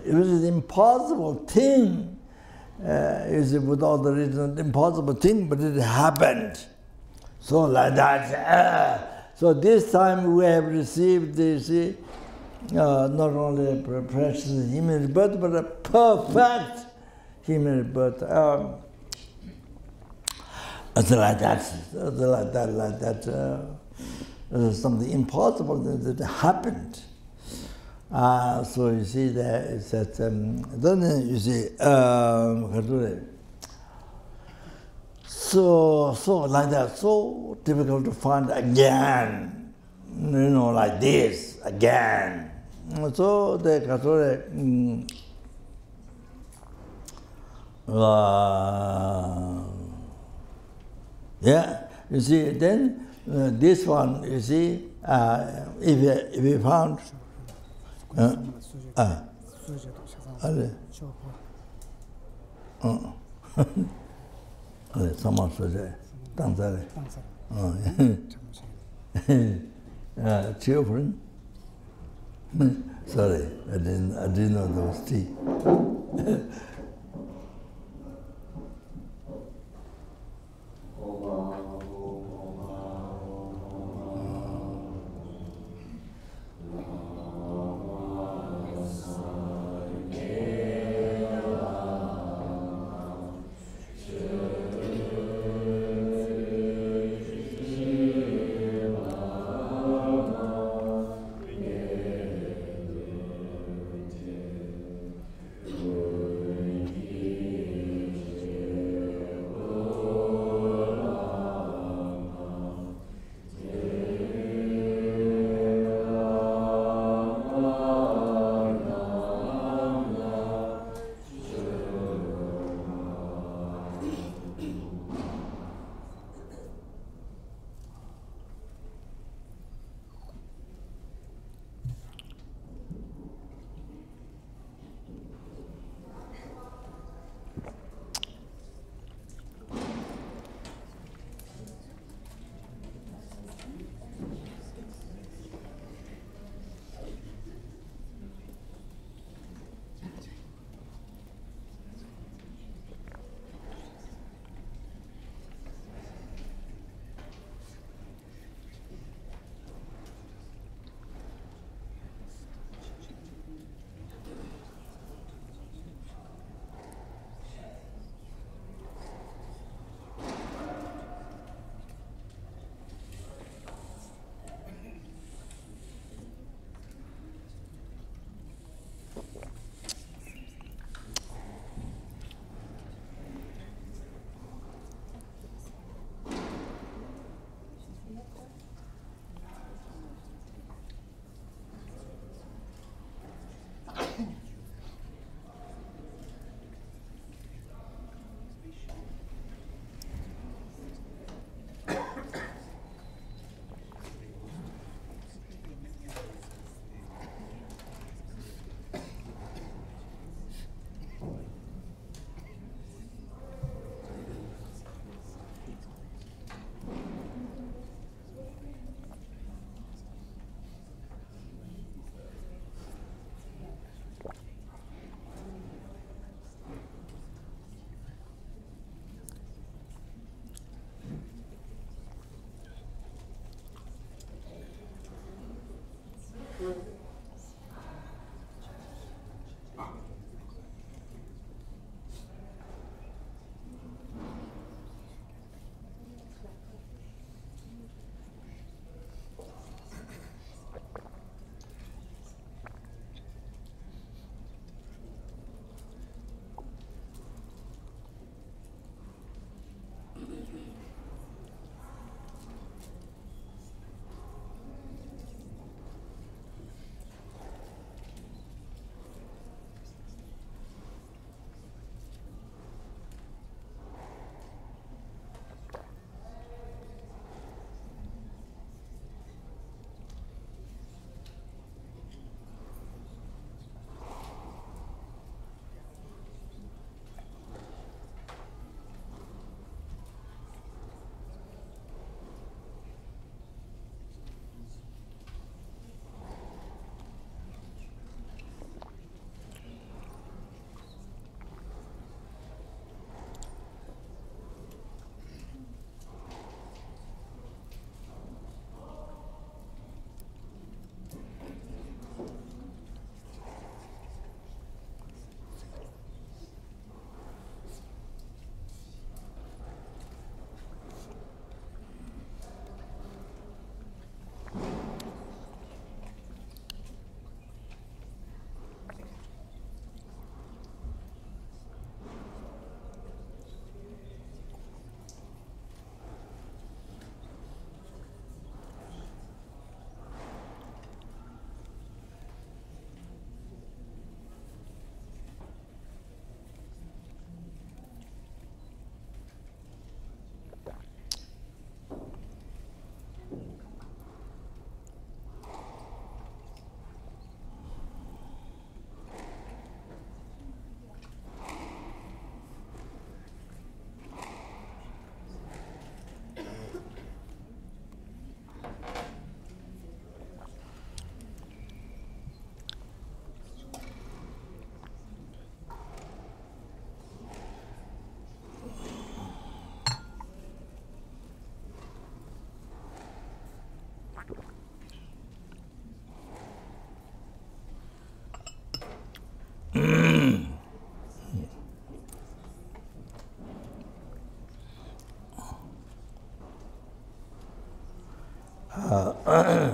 it was an impossible thing. Is it with all the reasons impossible thing, but it happened. So like that. So this time we have received this, not only a precious human birth, but a perfect human birth. It's like that. Something impossible that happened. So you see that it's that. Then you see, so like that, so difficult to find again, like this again. So the you see, then this one, you see, if you found, someone says, children. Sorry, I didn't know those tea.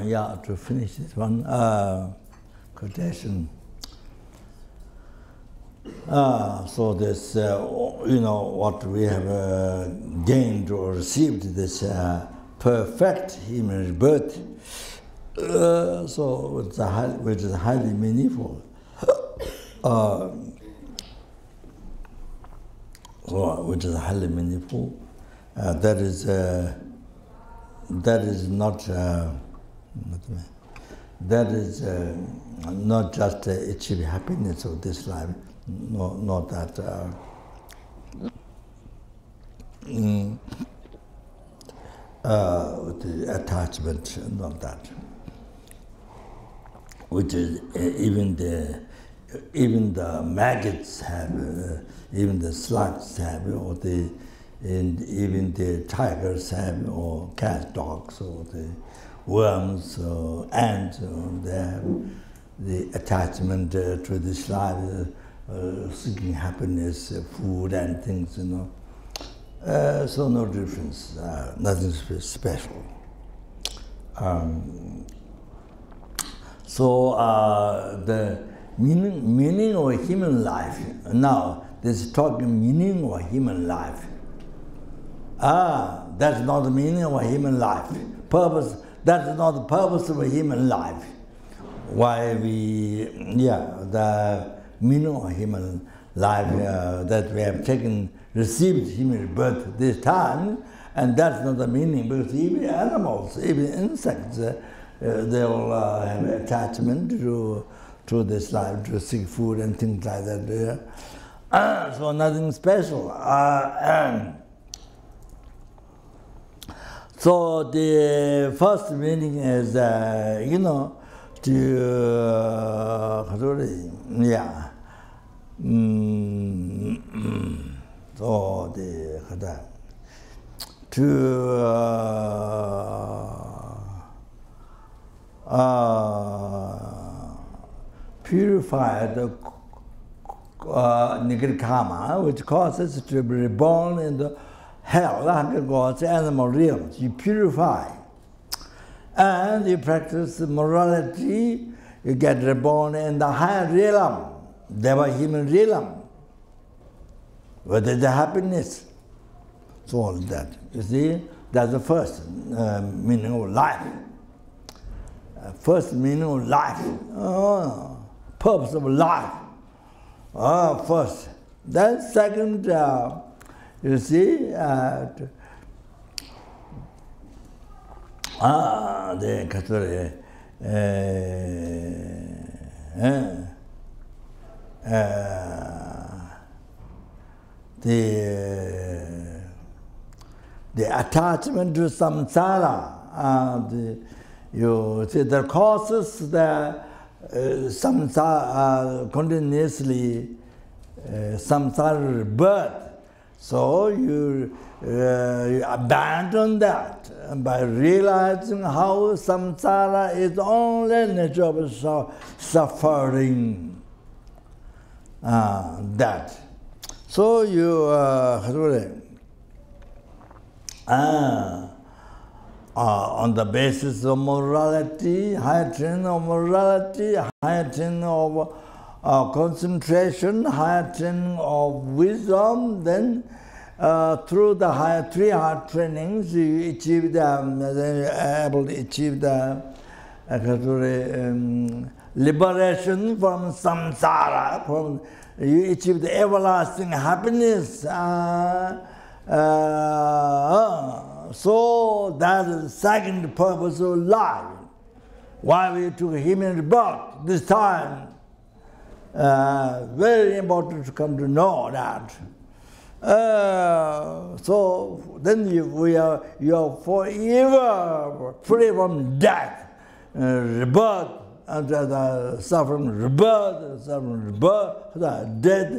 Yeah, to finish this one quotation. So this, what we have gained or received, this perfect human birth, so which is highly meaningful. Which is highly meaningful. That is not not just achieve happiness of this life, not that the attachment, not that. Which is even the maggots have, even the slugs have, and even the tigers have, or cat, dogs, or the worms, or ants, they have the attachment to this life, seeking happiness, food and things, so no difference, nothing special. So the meaning of human life, now this talking meaning of human life. That's not the meaning of a human life. Purpose, that's not the purpose of a human life. Why the meaning of human life that we have received human birth this time, and that's not the meaning, because even animals, even insects, they all have attachment to this life, to seek food and things like that. So nothing special. So the first meaning is, so purify the negative karma, which causes to be reborn in the hell, hunger gods, animal realms. You purify. And you practice morality, you get reborn in the higher realm, Deva human realm, where there's the happiness. So all that. You see, that's the first meaning of life. First meaning of life. Purpose of life. First. Then second, you see, the attachment to samsara, you see the causes the samsara continuously samsara birth. So you abandon that by realizing how samsara is only nature of suffering. That. So you on the basis of morality, higher training of morality, higher training of concentration, higher training of wisdom, then through the higher three hard trainings, you achieve able to achieve the liberation from samsara, you achieve the everlasting happiness. So that is the second purpose of life. Why we took human birth this time? Very important to come to know that. So then you are forever free from death, rebirth, and suffering rebirth, death,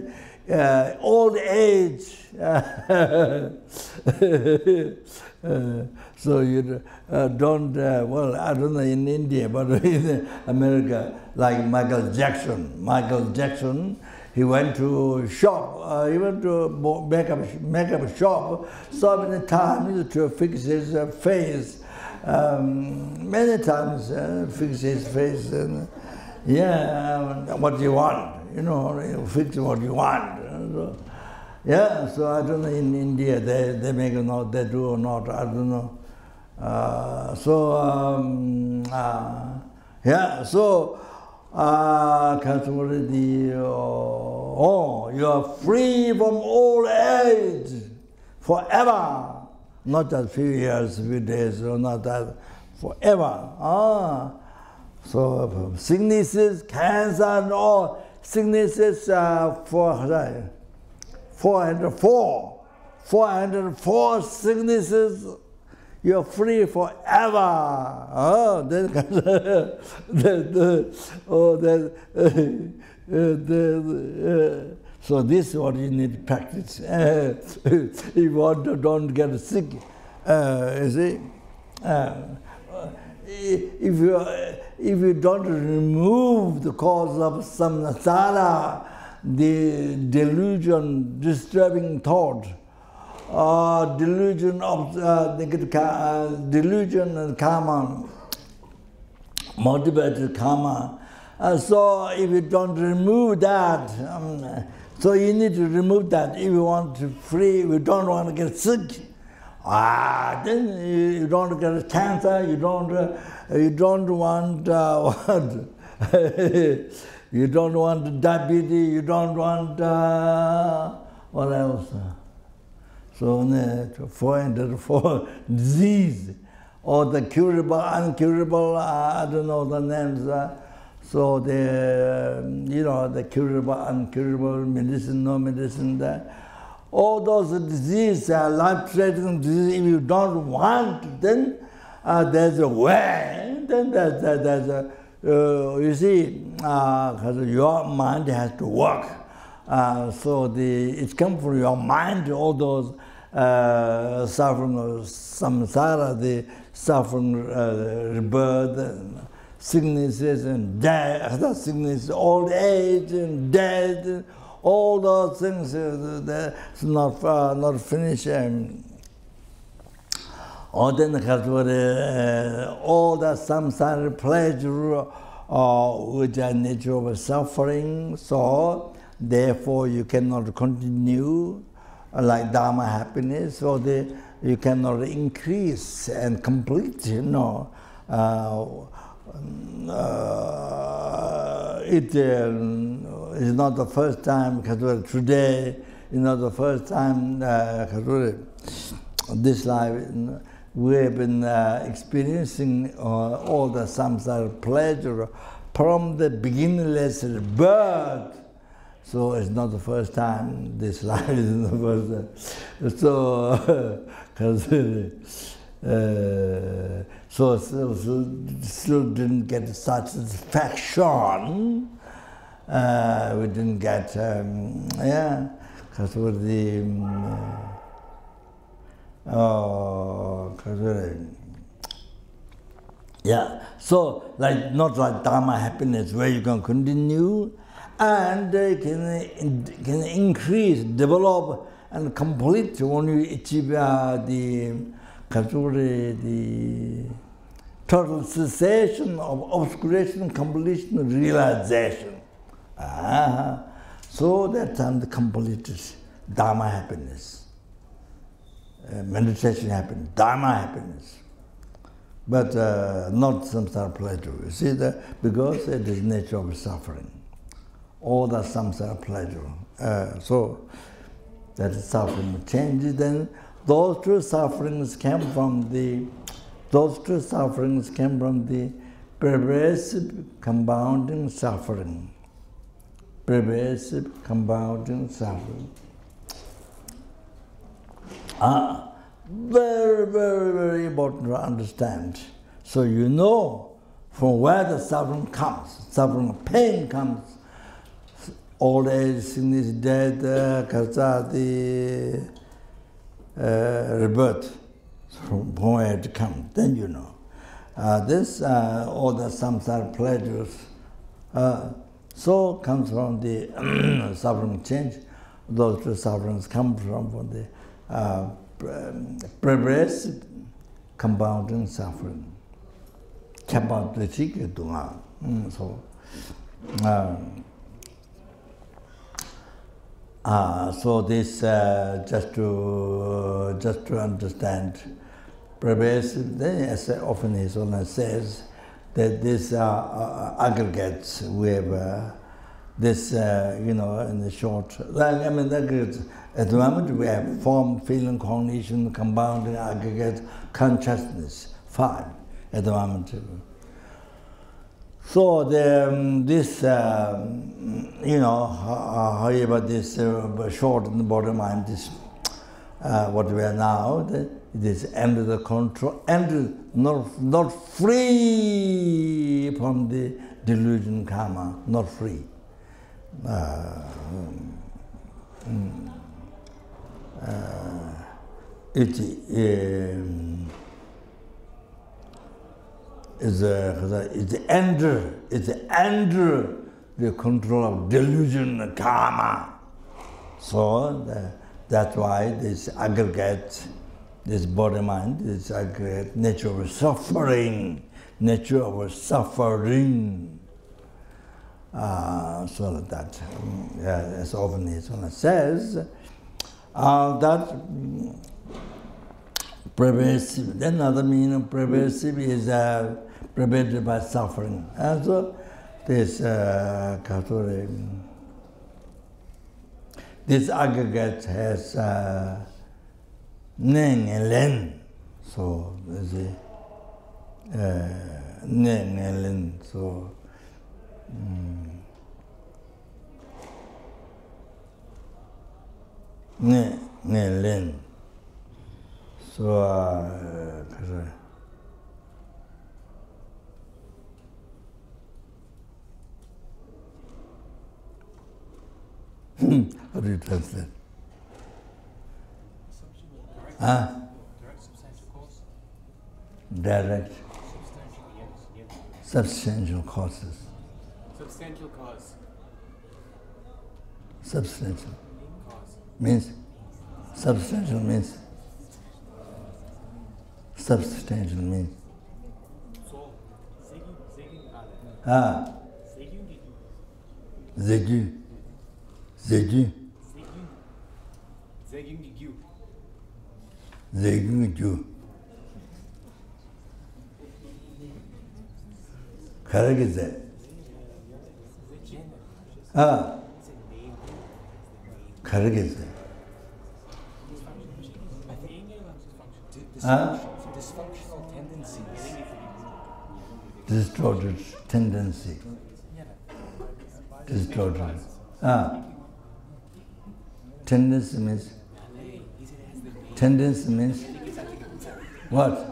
old age. So you don't, well, I don't know in India, but in America, like Michael Jackson, he went to shop, he went to makeup shop so many times to fix his face. Many times fix his face and what you want, fix what you want. So I don't know in India they make or not, they do or not, I don't know. You are free from old age forever. Not just few years, few days, or not that, forever. So sicknesses, cancer, and all sicknesses, 404 sicknesses, you're free forever. So this is what you need to practice. If you want to don't get sick, you see. If you don't remove the cause of samsara, the delusion, disturbing thought, delusion of delusion and karma, motivated karma. So if you don't remove that, so you need to remove that. If you want to free, you don't want to get sick. Then you don't get cancer. You don't want you don't want diabetes. You don't want what else? So 404 disease, or the curable, uncurable. I don't know the names. So the curable, uncurable, medicine, no medicine. All those diseases, life-threatening disease. If you don't want, then there's a way. Then there's a you see, because your mind has to work. So it comes from your mind. All those suffering of samsara, the suffering rebirth, sicknesses and death, sickness, old age and death, all those things that's not finished. Or then all the samsara pleasure which are nature of suffering, so therefore you cannot continue like Dharma happiness, so you cannot increase and complete, it is not the first time, today is not the first time this life we have been experiencing all the samsara pleasure from the beginningless birth. So it's not the first time this life is the first time. So, still didn't get satisfaction. We didn't get, because with the so like not like Dharma happiness where you can continue and can increase, develop and complete when you achieve the total cessation of obscuration, completion, realization. So that time the completed Dharma happiness. Meditation happiness, Dharma happiness, but not samsara pleasure. You see that because it is nature of suffering, all the samsara pleasure. So that is suffering changes. Then those two sufferings came from the pervasive compounding suffering. Pervasive compounding suffering. Very, very, very important to understand. So you know from where the suffering comes, suffering, pain comes, old age, sickness, death, rebirth, from where it comes, then you know. This, all the samsara pleasures, so comes from the suffering change. Those two sufferings come from the progressive compounding suffering. So this just to understand pervasive. As often he says that these aggregates we have. This, in the short, aggregates. At the moment we have form, feeling, cognition, compounding, aggregate, consciousness, 5 at the moment. So this, however, this short in the body mind, this what we are now, it is under the control, and not free from the delusion karma, not free. It's under the control of delusion karma. So that's why this aggregate, this body mind, this aggregate nature of suffering, so that, as often he says, that pervasive. Then another meaning of pervasive is pervaded by suffering. And so this this aggregate has Ning and Ling. So there's Ning and Ling. So Ling. So how do you translate? Direct substantial cause? Direct. Substantial, yes. Substantial causes. Substantial cause. Substantial Cause. means, substantial means, substantial means. Ah. Zegu. Zegu. Zegu. Karageze. Ah. Karageze. Ah. Dysfunctional tendencies. Distorted tendency. Distorted. Ah. Tendency means. Tendency means what?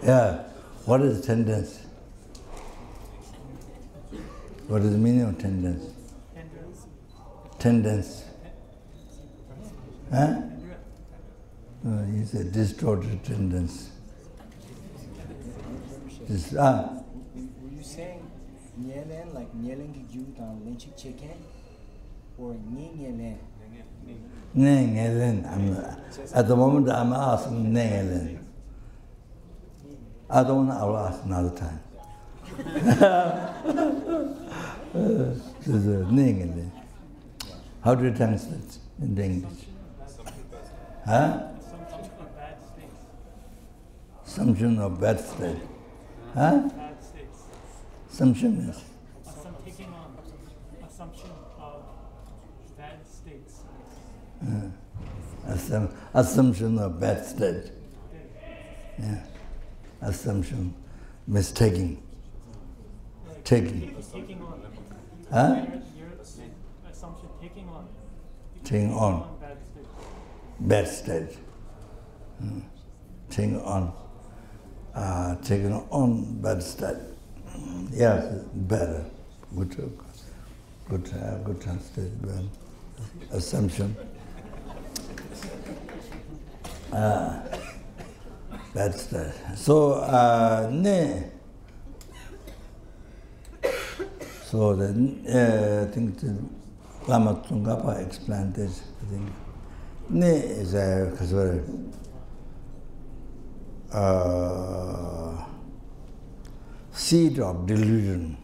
Yeah. What is tendency? What is the meaning of tendency? Tendency. Huh? He said distorted tendency. Were you saying Nyelen, like Nyelen Gyu down Lynchik Chicken? Or Nyelen? Nengelen. At the moment I'm asking Nengelen. I don't know, I'll ask another time. Nengelen. How do you translate in English? Huh? Assumption of bad state. Huh? Bad states. Assumption is. Taking on assumption of bad states. Assumption of bad state. Yeah. Assumption, mistaking, taking. Taking on. Huh? Your assumption, taking on. Taking on. Bad state. Bad state. Taking on. Taking on bad state. Yeah, better. Good translation. Assumption. Bad state. So, so I think Lama Tsongkhapa explained this. I think is a seed of delusion.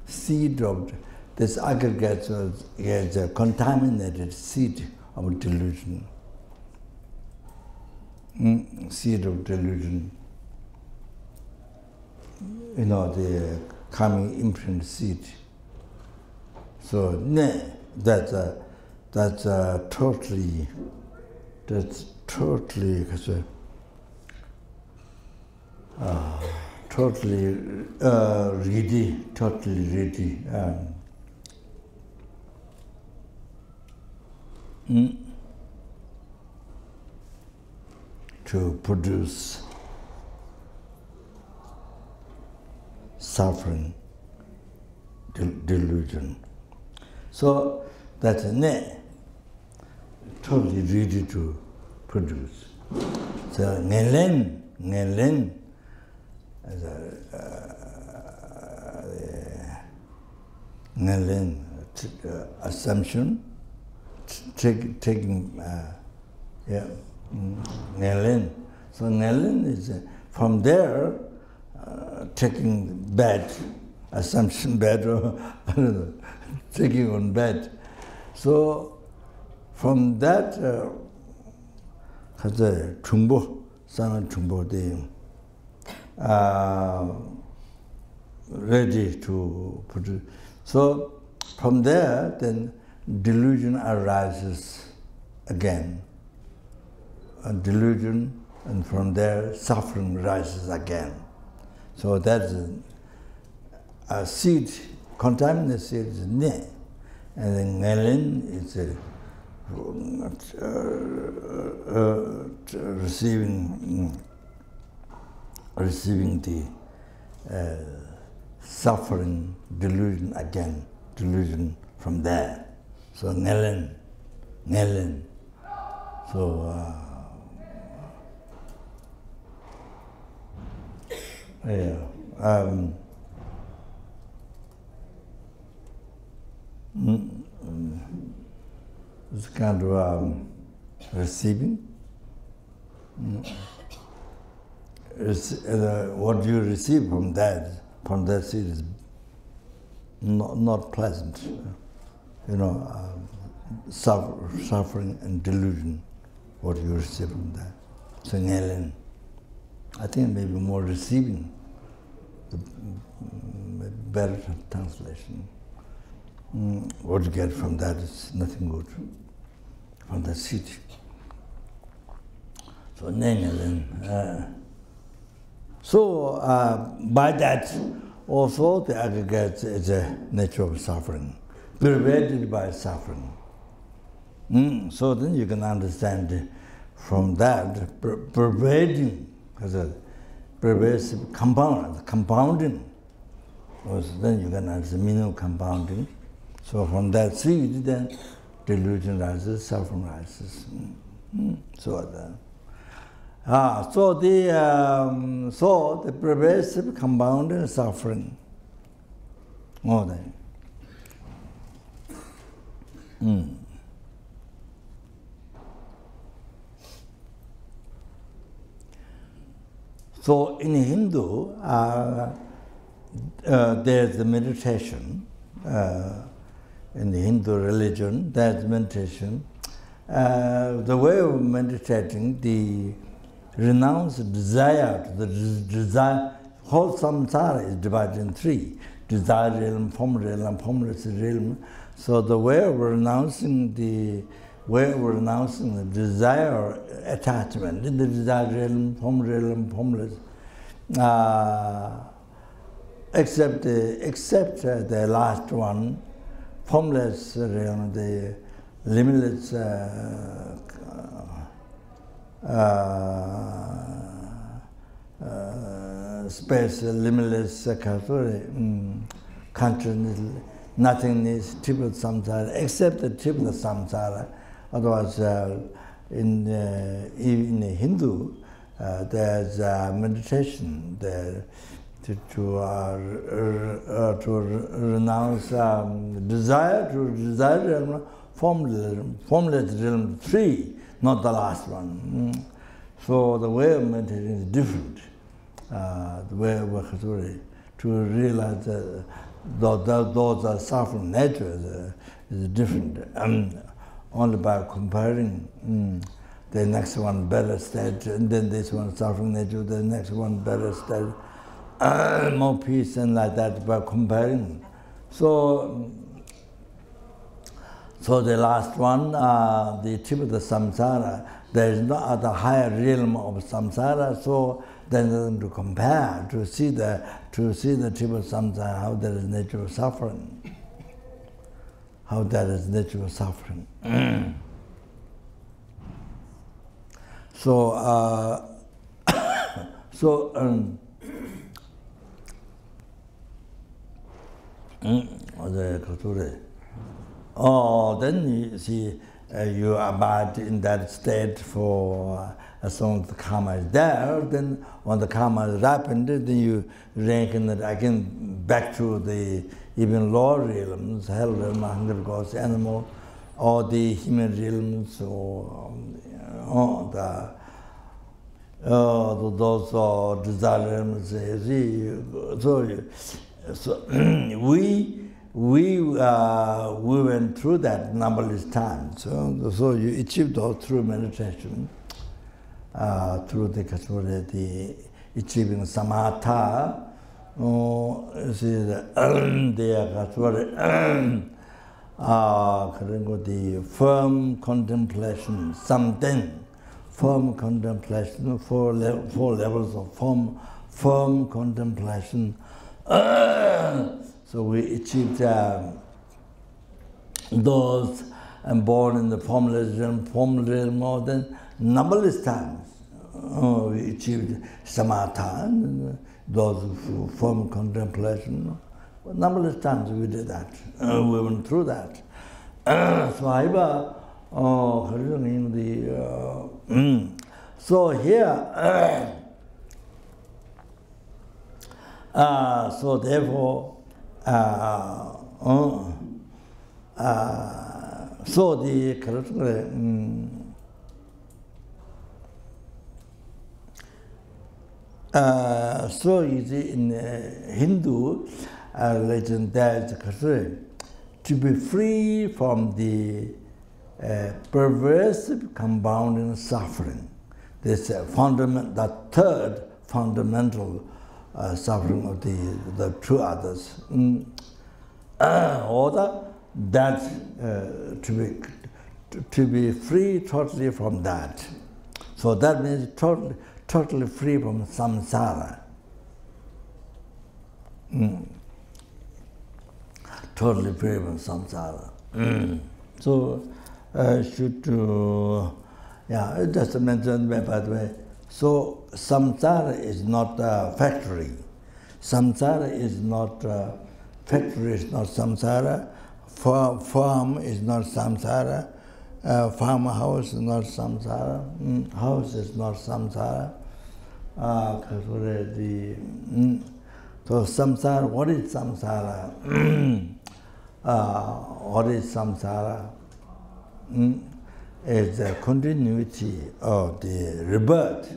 Seed of this aggregate is a contaminated seed of delusion. Seed of delusion. You know, the coming imprint seed. So that's totally ready. To produce suffering, delusion. So that's totally ready to produce. So ngelen as assumption, taking ngelen. So ngelen is from there taking bad assumption, bad or I don't know, taking on bad. So from that, 중보, sang 중보, they ready to produce. So from there, then delusion arises again. Delusion, and from there, suffering rises again. So that's a seed, contaminated seed is ne, and then ngelin is receiving the suffering delusion again, delusion from there. So ngelin Ngelen. So, it's kind of receiving. What you receive from that seed is not pleasant. Suffering and delusion, what you receive from that. So Ngelen, I think maybe more receiving, the better translation. What you get from that is nothing good, from the seed. So Ngelen. So by that, also the aggregate is a nature of suffering, pervaded by suffering. So then you can understand from that pervading, as a pervasive compounding. So then you can understand meaning of compounding. So from that seed, then delusion rises, suffering rises. So the pervasive compounding suffering. More than. So in Hindu, there's the meditation. In the Hindu religion, there's meditation. The way of meditating, the renounce desire, the desire, whole samsara is divided in three: desire realm, formless realm. So the way of renouncing the desire attachment in the desire realm, formless, except the last one, formless realm, the limitless space, limitless consciousness, nothingness, tip of samsara, except the tip of samsara. Otherwise, in Hindu, there's meditation there to renounce desire, to desire realm, formless realm, three, not the last one. So the way of meditating is different. The way of to realize that those are suffering nature is different. Only by comparing the next one better state, and then this one suffering nature, the next one better state, more peace, and like that by comparing. So the last one, the tip of the samsara, there is no other higher realm of samsara, so there's nothing to compare, to see the tip of samsara, how there is nature of suffering. How that is nature of suffering. Then you see, you abide in that state for as long as the karma is there. Then when the karma is ripened, then you reincarnate again back to the even lower realms, hell realm, hunger, ghost, animal, or the human realms, or those desire realms. So we went through that numberless times. So you achieve those through meditation, through the achieving samatha. The firm contemplation, something, firm contemplation, four levels of firm contemplation. So we achieved those and born in the formless realm more than numberless times. We achieved samatha, those who form contemplation. Numberless times we did that. We went through that. So Oh, in the so here, so therefore, so the so is in Hindu legend that to be free from the perversive compounding suffering. This the third fundamental suffering of the true others. Or that to be free totally from that. So that means totally free from samsara. Totally free from samsara. So should yeah, just mentioned by the way. So samsara is not a factory. Samsara is not factory is not samsara. Farm is not samsara. Farmhouse is not samsara. House is not samsara. So samsara, what is samsara? What is samsara? Is the continuity of the rebirth.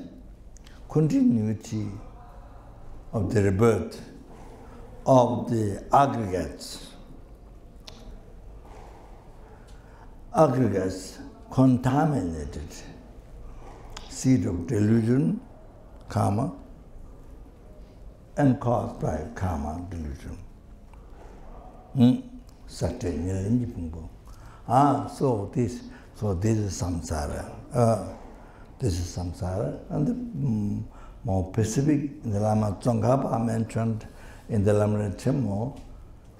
Continuity of the rebirth of the aggregates. Aggregates contaminated, seed of delusion, karma, and caused by karma delusion. So this is samsara. This is samsara, and the more specific, the Lama Tsong Khapa mentioned in the Lama Chemo,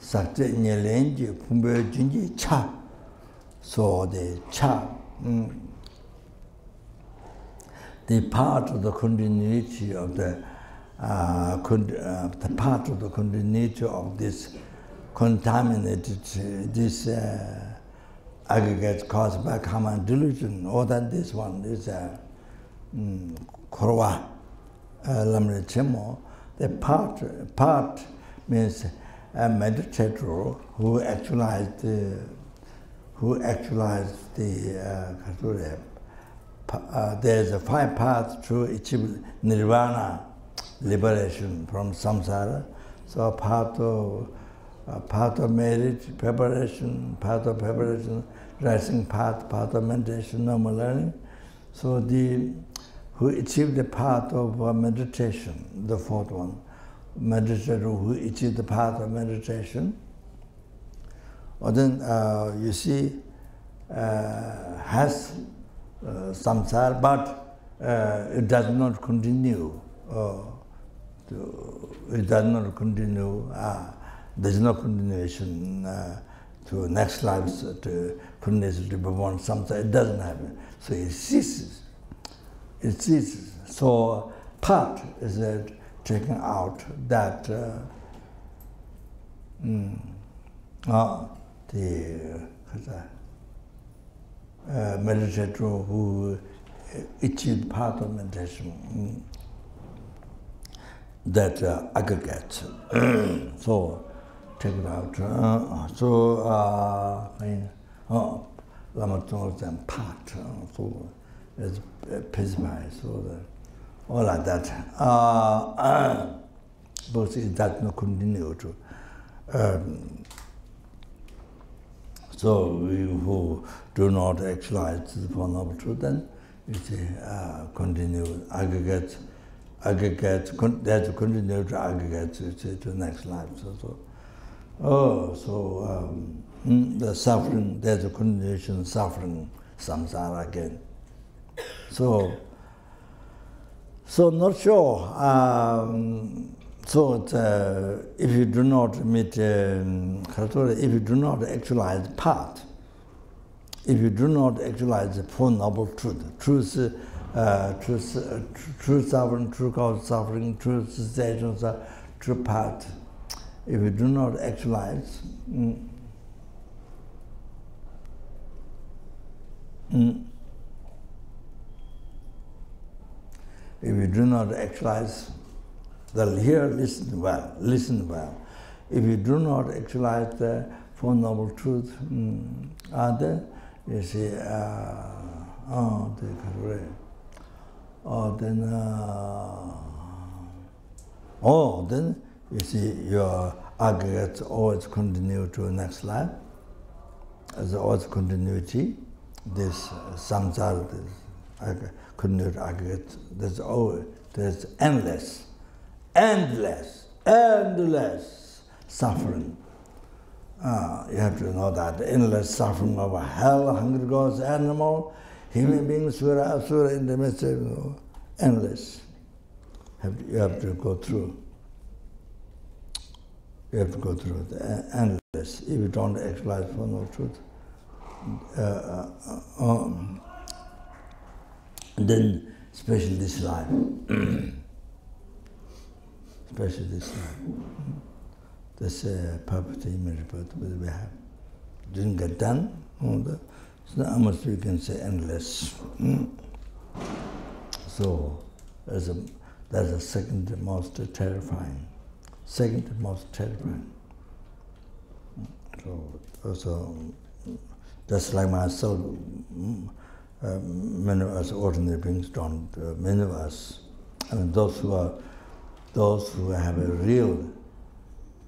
Sakte Nyelenji Pumbe Jinji Cha. So the cha, the part of the continuity of the part of the continuity of this contaminated this aggregate caused by karma and delusion. Or than this one is Khor Lamre Chemo. The part means a meditator who actualized the there's a 5 paths to achieve nirvana, liberation from samsara. So part of merit, preparation, rising path, part of meditation, normal learning. So who achieved the path of meditation, the 4th one, meditator who achieved the path of meditation. Or then you see has samsara, but it does not continue. It does not continue. There is no continuation to next lives, to continuation to be born. Samsara, it doesn't happen. So it ceases. It ceases. So part is taken out that the meditator who achieved part of meditation, that aggregate. So take it out. Lama Tsong and part. So it's specified. So all like that. But it does not continue to. So we who do not actualize the Four Noble Truths, then you see continue aggregate, there's a continued aggregate to the next life. The suffering, there's a continuation suffering, samsara again. So not sure. If you do not meet, if you do not actualize path, if you do not actualize the Four Noble Truths, true suffering, true cause suffering, true cessation, true path, if you do not actualize, If you do not actualize, listen well, listen well. If you do not actualize the Four Noble Truths, then you see, then you see your aggregates always continue to the next life. As always continuity, this samsara, this continued aggregate, there's endless suffering. You have to know that endless suffering of hell, hungry ghosts, animal, human beings, sura, asura, in the midst of endless. You have to go through. You have to go through the endless. If you don't actualize for no truth, then especially this life, especially this life. This perfect image we have didn't get done. So almost we can say endless. So that's the second most terrifying. Second most terrifying. So also, just like myself, many of us ordinary beings don't. Many of us, I mean, those who have a real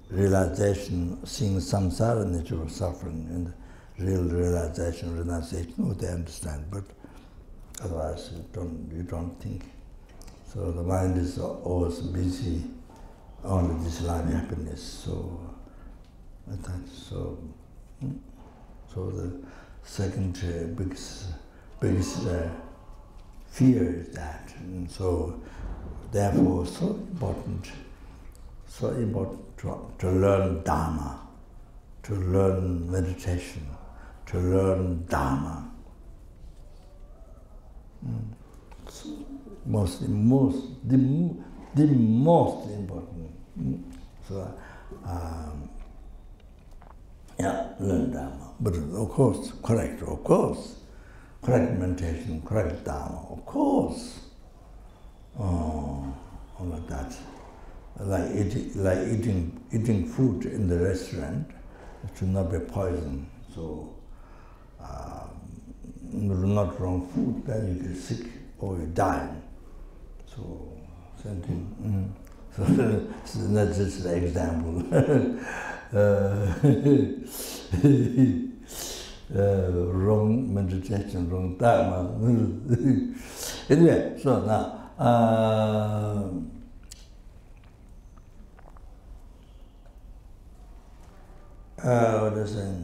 realization, seeing samsara nature of suffering, and real realization, renunciation, they understand. But otherwise, you don't think. So the mind is always busy on this life happiness. So the second biggest fear is that. And so therefore, so important to learn Dharma, to learn meditation, to learn Dharma. The most important. So, learn Dharma. But of course, correct meditation, correct Dharma, of course. All of that. Like eating food in the restaurant, it should not be poison. So, not wrong food, then you get sick or you die. So, same thing. So that's just an example. Wrong meditation, wrong Dharma. Anyway, so now. What is it?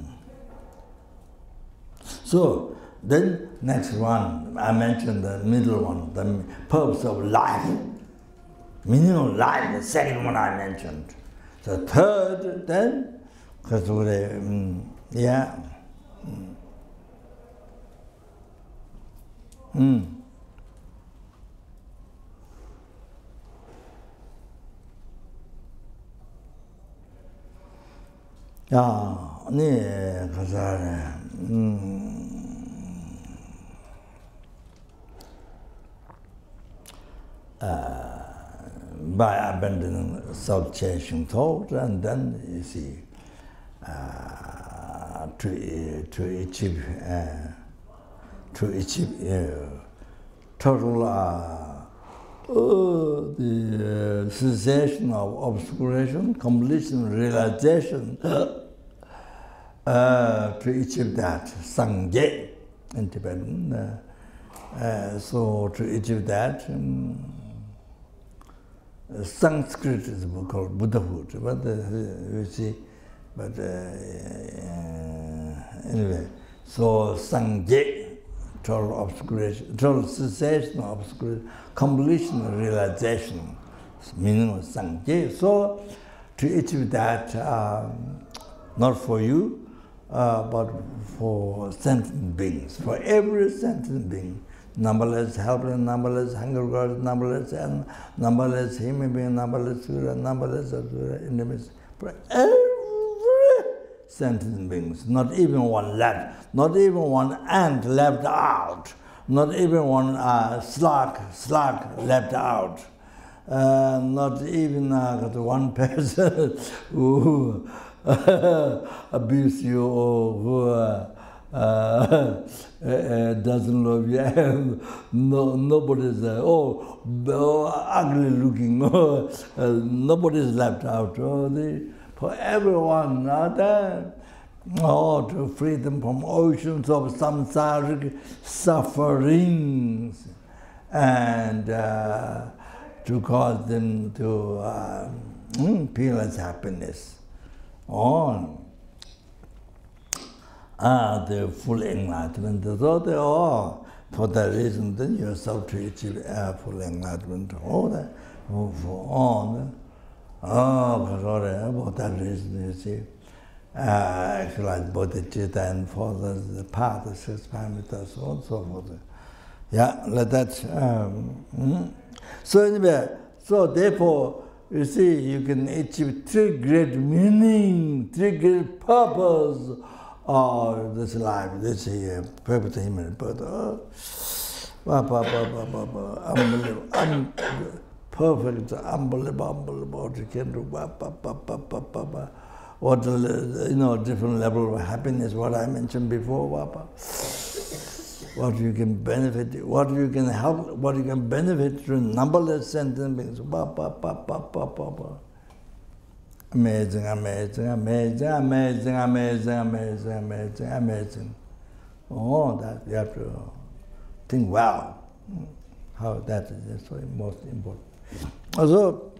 So then next one, I mentioned the middle one, the purpose of life, meaning of life. The second one I mentioned. The third, then, because by abandoning self-chasing thought, and then you see to achieve total the cessation of obscuration, completion, realization, to achieve that, Sangye in Tibetan. So to achieve that, Sanskrit is called Buddhahood, but you see, but anyway, so Sangye, total obscuration, total cessation of obscuration, completion, realization, meaning of Sangye. So to achieve that, not for you, but for sentient beings, for every sentient being, numberless helpless, numberless hunger gods, numberless and numberless human being, numberless sura, numberless asura, in the midst. For every sentient beings, not even one left, not even one ant left out, not even one slug left out, not even one person who abuse you or who doesn't love you. Nobody's ugly looking. Nobody's left out. For everyone, to free them from oceans of samsaric sufferings and to cause them to feel as happiness. The full enlightenment. So they are, for that reason, then yourself to achieve full enlightenment. All that, for that reason, you see, actualize bodhicitta and follow the path, the six parameters, so on and so forth. Yeah, like that. So anyway, so therefore, you see, you can achieve three great meaning, three great purpose of this life, this here, perfect human birth. Unbelievable, perfect, unbelievable, what you can do. What different level of happiness, what I mentioned before. What you can benefit, what you can help, what you can benefit through numberless sentient beings. Amazing, amazing, amazing, amazing, amazing, amazing, amazing, amazing. That you have to think well. How that is so most important. Also,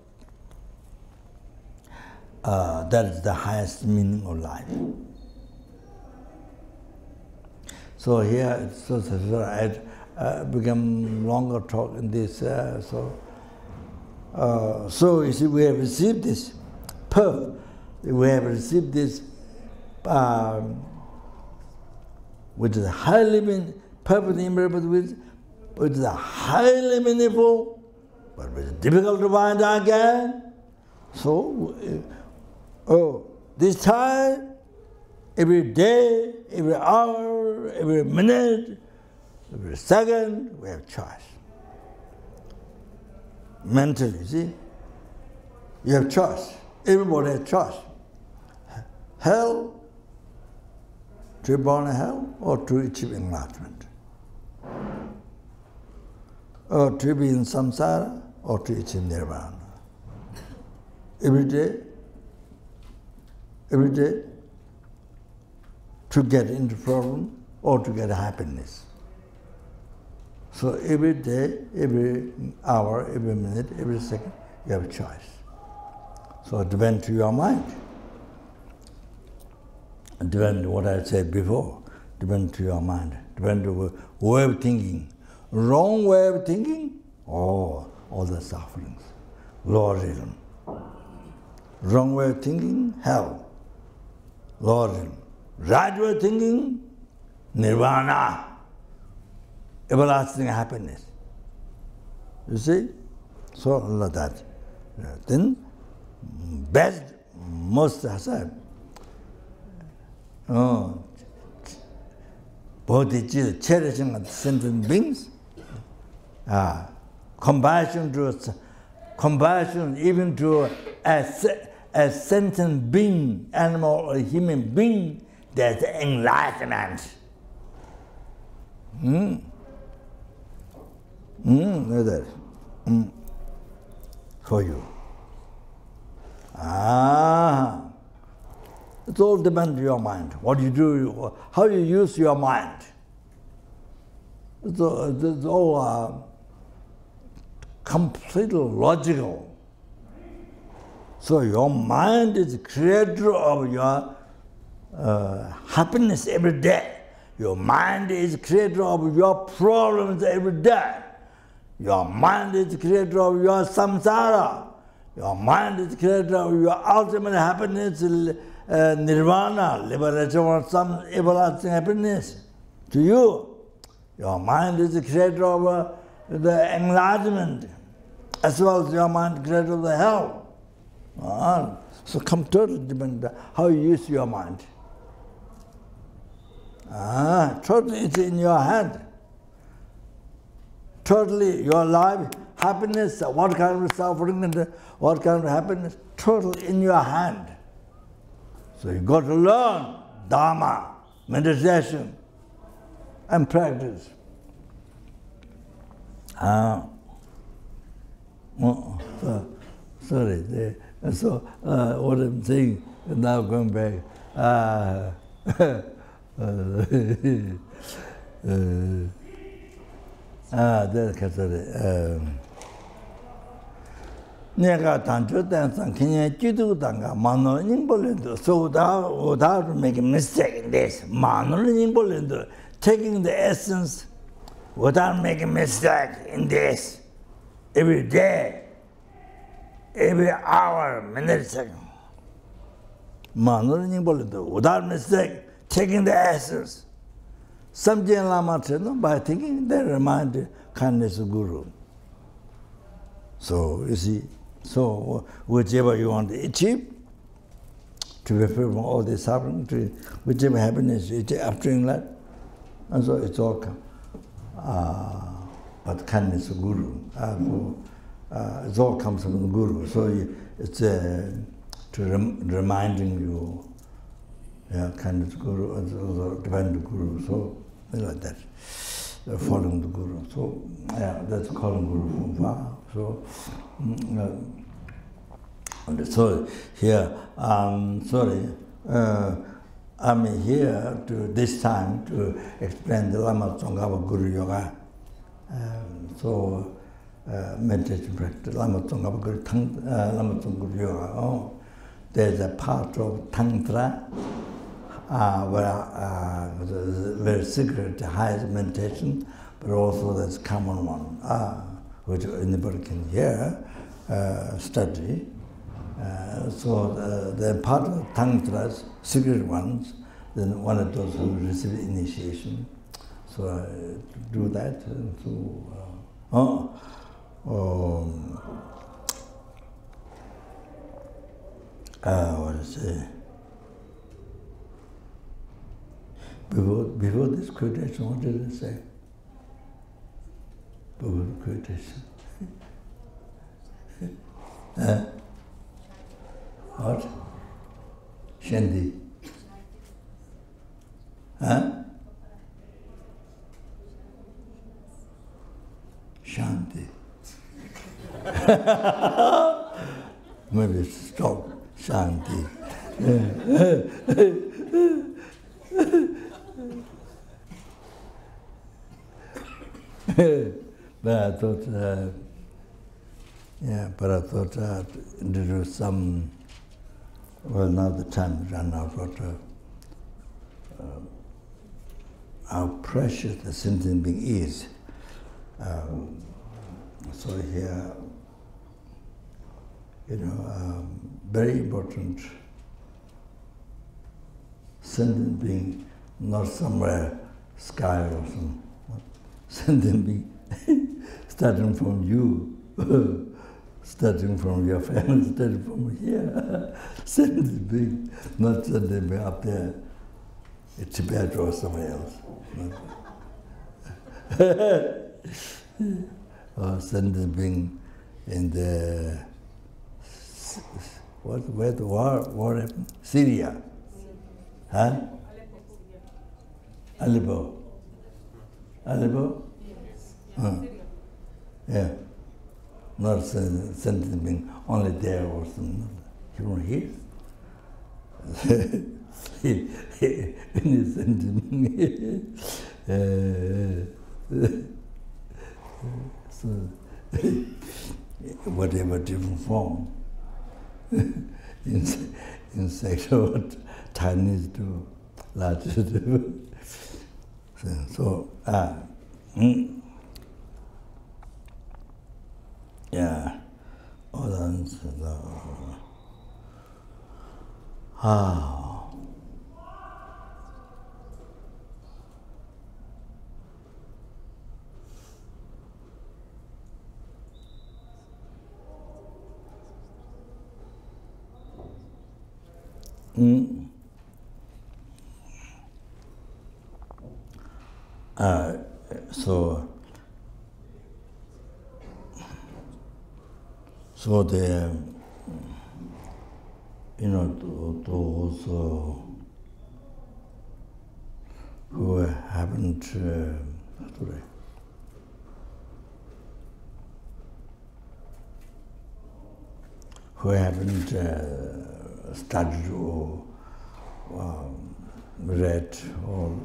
that is the highest meaning of life. So here, I become longer talk in this. So you see, we have received this perf. We have received this, which is highly perfect imperfect, which is highly meaningful, but which is difficult to find again. So, this time, every day, every hour, every minute, every second, we have choice. Mentally, see? You have choice. Everybody has choice. Hell, to be born in hell, or to achieve enlightenment. Or to be in samsara, or to achieve nirvana. Every day, to get into problem or to get happiness. So every day, every hour, every minute, every second, you have a choice. So it depends to your mind. It depends on what I said before. Depends to your mind. Depends to way of thinking. Wrong way of thinking, all the sufferings. Lordism. Wrong way of thinking, hell. Lordism. Right way of thinking, nirvana. Everlasting happiness. You see? So like that. Then best, most bodhicitta, cherishing of sentient beings, compassion even to a sentient being, animal or human being, there's enlightenment. Like that. For you. It all depends on your mind. What you do, how you use your mind. It's all completely logical. So your mind is creator of your happiness every day. Your mind is creator of your problems every day. Your mind is creator of your samsara. Your mind is creator of your ultimate happiness, nirvana, liberation or some everlasting happiness. To you, your mind is the creator of the enlightenment, as well as your mind creator of the hell. So come totally depend on how you use your mind. Totally it's in your hand. Totally your life, happiness, what kind of suffering and what kind of happiness, totally in your hand. So you got to learn Dharma, meditation, and practice. Sorry. So what I'm saying, now going back. Nega tancho dancing, kenya judo danga, mano nimbolendo. So without making a mistake in this, mano nimbolendo, taking the essence without making a mistake in this, every day, every hour, minute, second. Mano nimbolendo, without mistake, taking the essence. Samjian Lama said, by thinking, they remind kindness of Guru. So, you see, so whichever you want to achieve, to be free from all this suffering, to whichever happiness you achieve after in life, and so it's all come. But kindness of Guru. It all comes from the Guru. So it's reminding you, kindness of Guru, and also divine Guru. So like that, following the Guru. So that's calling Guru from far. So so here, sorry, I'm here to this time to explain the Lama Tsong Guru Yoga. Meditation practice, Lama Tsong Guru Lama Tsong Guru Yoga. There's a part of Tantra where very secret, highest meditation, but also there's common one, which anybody can hear, study. So the part of Tantra's secret ones, then one of those who receive initiation. So I do that. And so, what to say? Before this quotation, what did I say? Before the quotation. What? Shanti. Shanti. Maybe stop. Shanti. But I thought, I'd introduce some. Well, now the time is run out. But how precious the sentient being is. So here, very important sentient being, not somewhere sky or some sentient being, starting from you, starting from your family, starting from here, sentient being, not sentient being up there in Tibet or somewhere else. Or sentient being in the where the war happened? Syria. Huh? Aleppo. Aleppo? Yeah. Not sentient being only there or something. You don't hear? Any sentient being. So, whatever different form. Insect or Chinese do, large do. So, yeah, all So the those who haven't studied or read or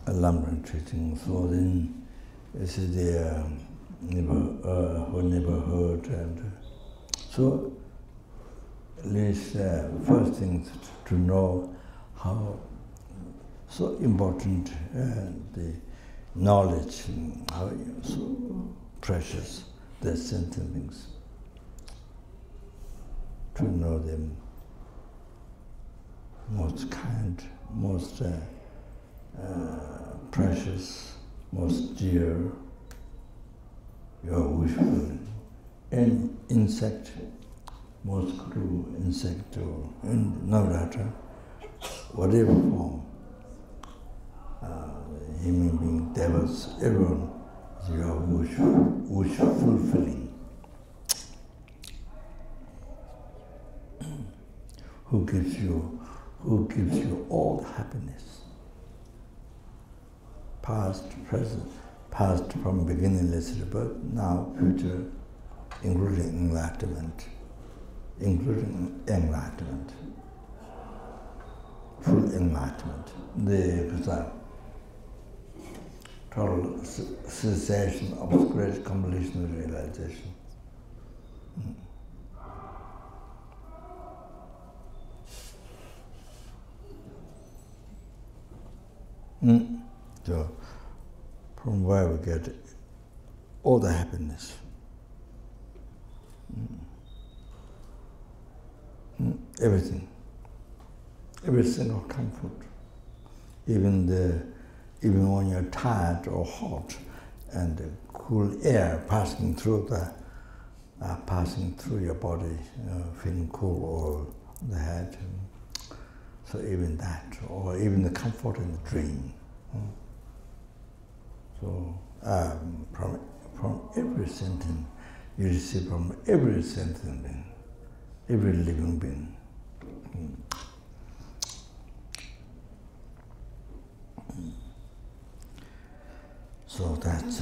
Lamrim teaching, so then this is the who never heard, and so at least first thing to know how so important the knowledge, how so precious the sentient things, to know them most kind, most precious, most dear, your wishful, and insect, most cruel insect or Navrata, whatever form, human being, devils, everyone is your wish fulfilling. Who gives you all the happiness, past, present, past from beginningless birth, now future, including enlightenment, full enlightenment, the total cessation of great completion of realization. So, from where we get all the happiness. Everything. Every single comfort. Even when you're tired or hot, and the cool air passing through your body, feeling cool, or the head. So even that, or even the comfort in the dream. So from every sentient, you receive from every sentient being, every living being. So that's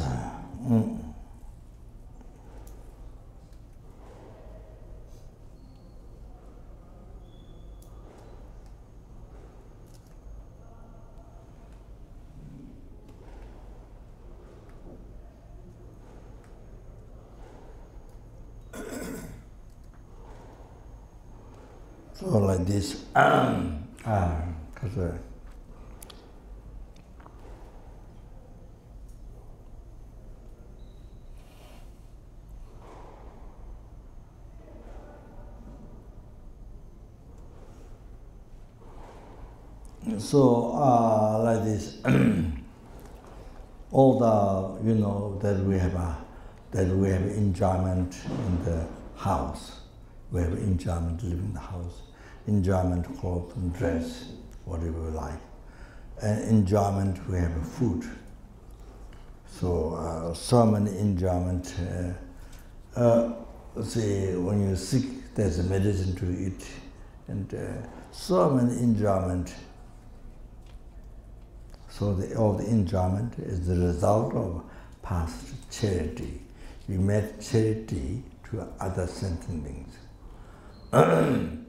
so like this, because like this, all the that we have enjoyment in the house. We have enjoyment living in the house, enjoyment clothes and dress, whatever we like, and enjoyment we have food. So so many enjoyment. Say when you're sick, there's a medicine to eat, and so many enjoyment. So all the enjoyment is the result of past charity. You made charity to other sentient beings. In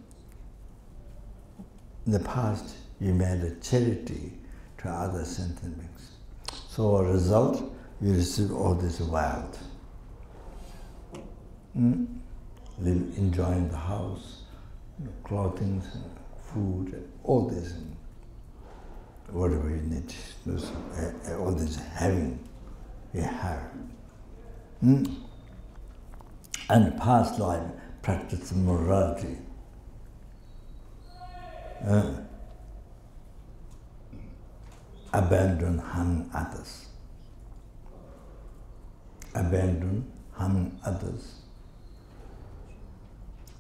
the past, you made a charity to other sentient beings. So as a result, you receive all this wealth. Enjoying the house, clothing, food, all this. Whatever you need, all this having, you have. And past life, practice morality. Abandon harming others. Abandon harming others.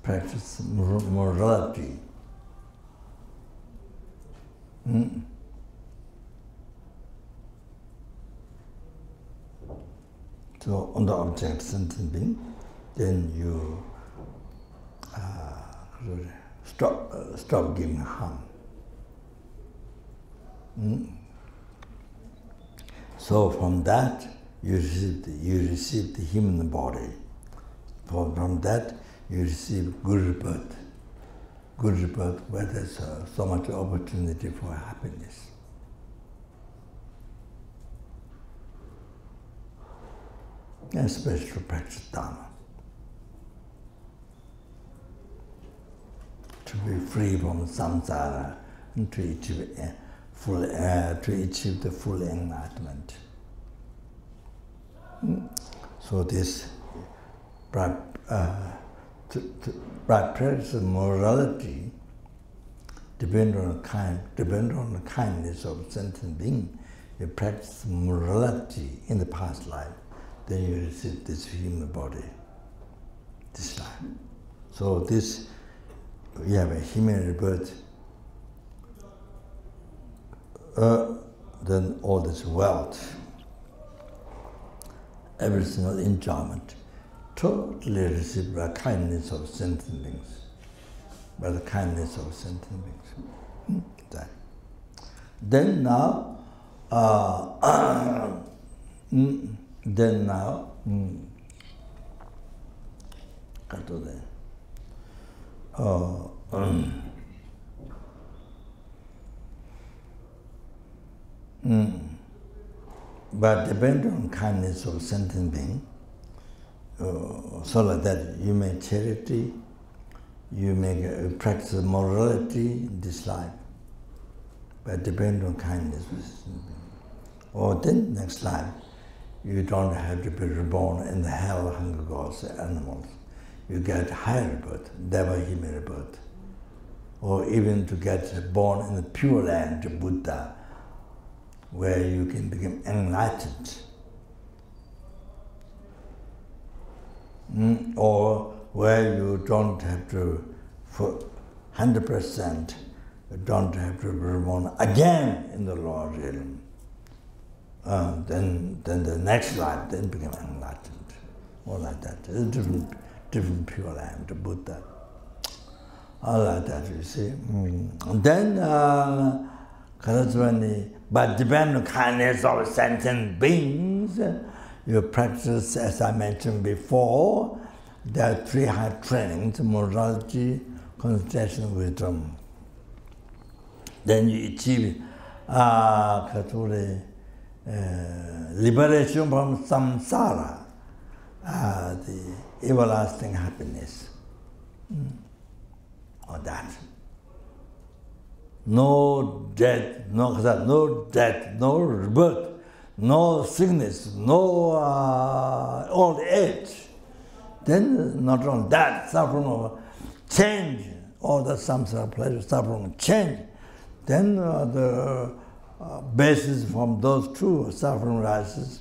Practice morality. on the object sentient being, then you stop giving harm. So from that you receive the human body. From that you receive good rebirth. Good rebirth where there's so much opportunity for happiness. Especially to practice Dharma. To be free from samsara and to achieve the full enlightenment. So this by practice of morality depend on the kindness of sentient being. You practice morality in the past life, then you receive this human body, this life. So this, we have a human rebirth, then all this wealth, every single enjoyment, totally received by kindness of sentient beings, by the kindness of sentient beings. That. Then now, but depend on kindness of sentient being, so like that you make charity, you make practice morality in this life, but depend on kindness of sentient being. Or then next life, you don't have to be reborn in the hell, hunger gods, animals. You get higher birth, never human birth. Or even to get born in the pure land, Buddha, where you can become enlightened. Or where you don't have to, for 100%, you don't have to be reborn again in the lower realm. Then the next life, then become enlightened. All like that. It's different pure land, Buddha. All like that, you see. And then, but depend on kindness of sentient beings, you practice, as I mentioned before, there are 3 high trainings: morality, concentration, wisdom. Then you achieve liberation from samsara, the everlasting happiness. Or that. No death, no rebirth, no sickness, no old age. Then not only that, suffering of change, all the samsara pleasure, suffering of change. Then the basis from those 2 suffering rises,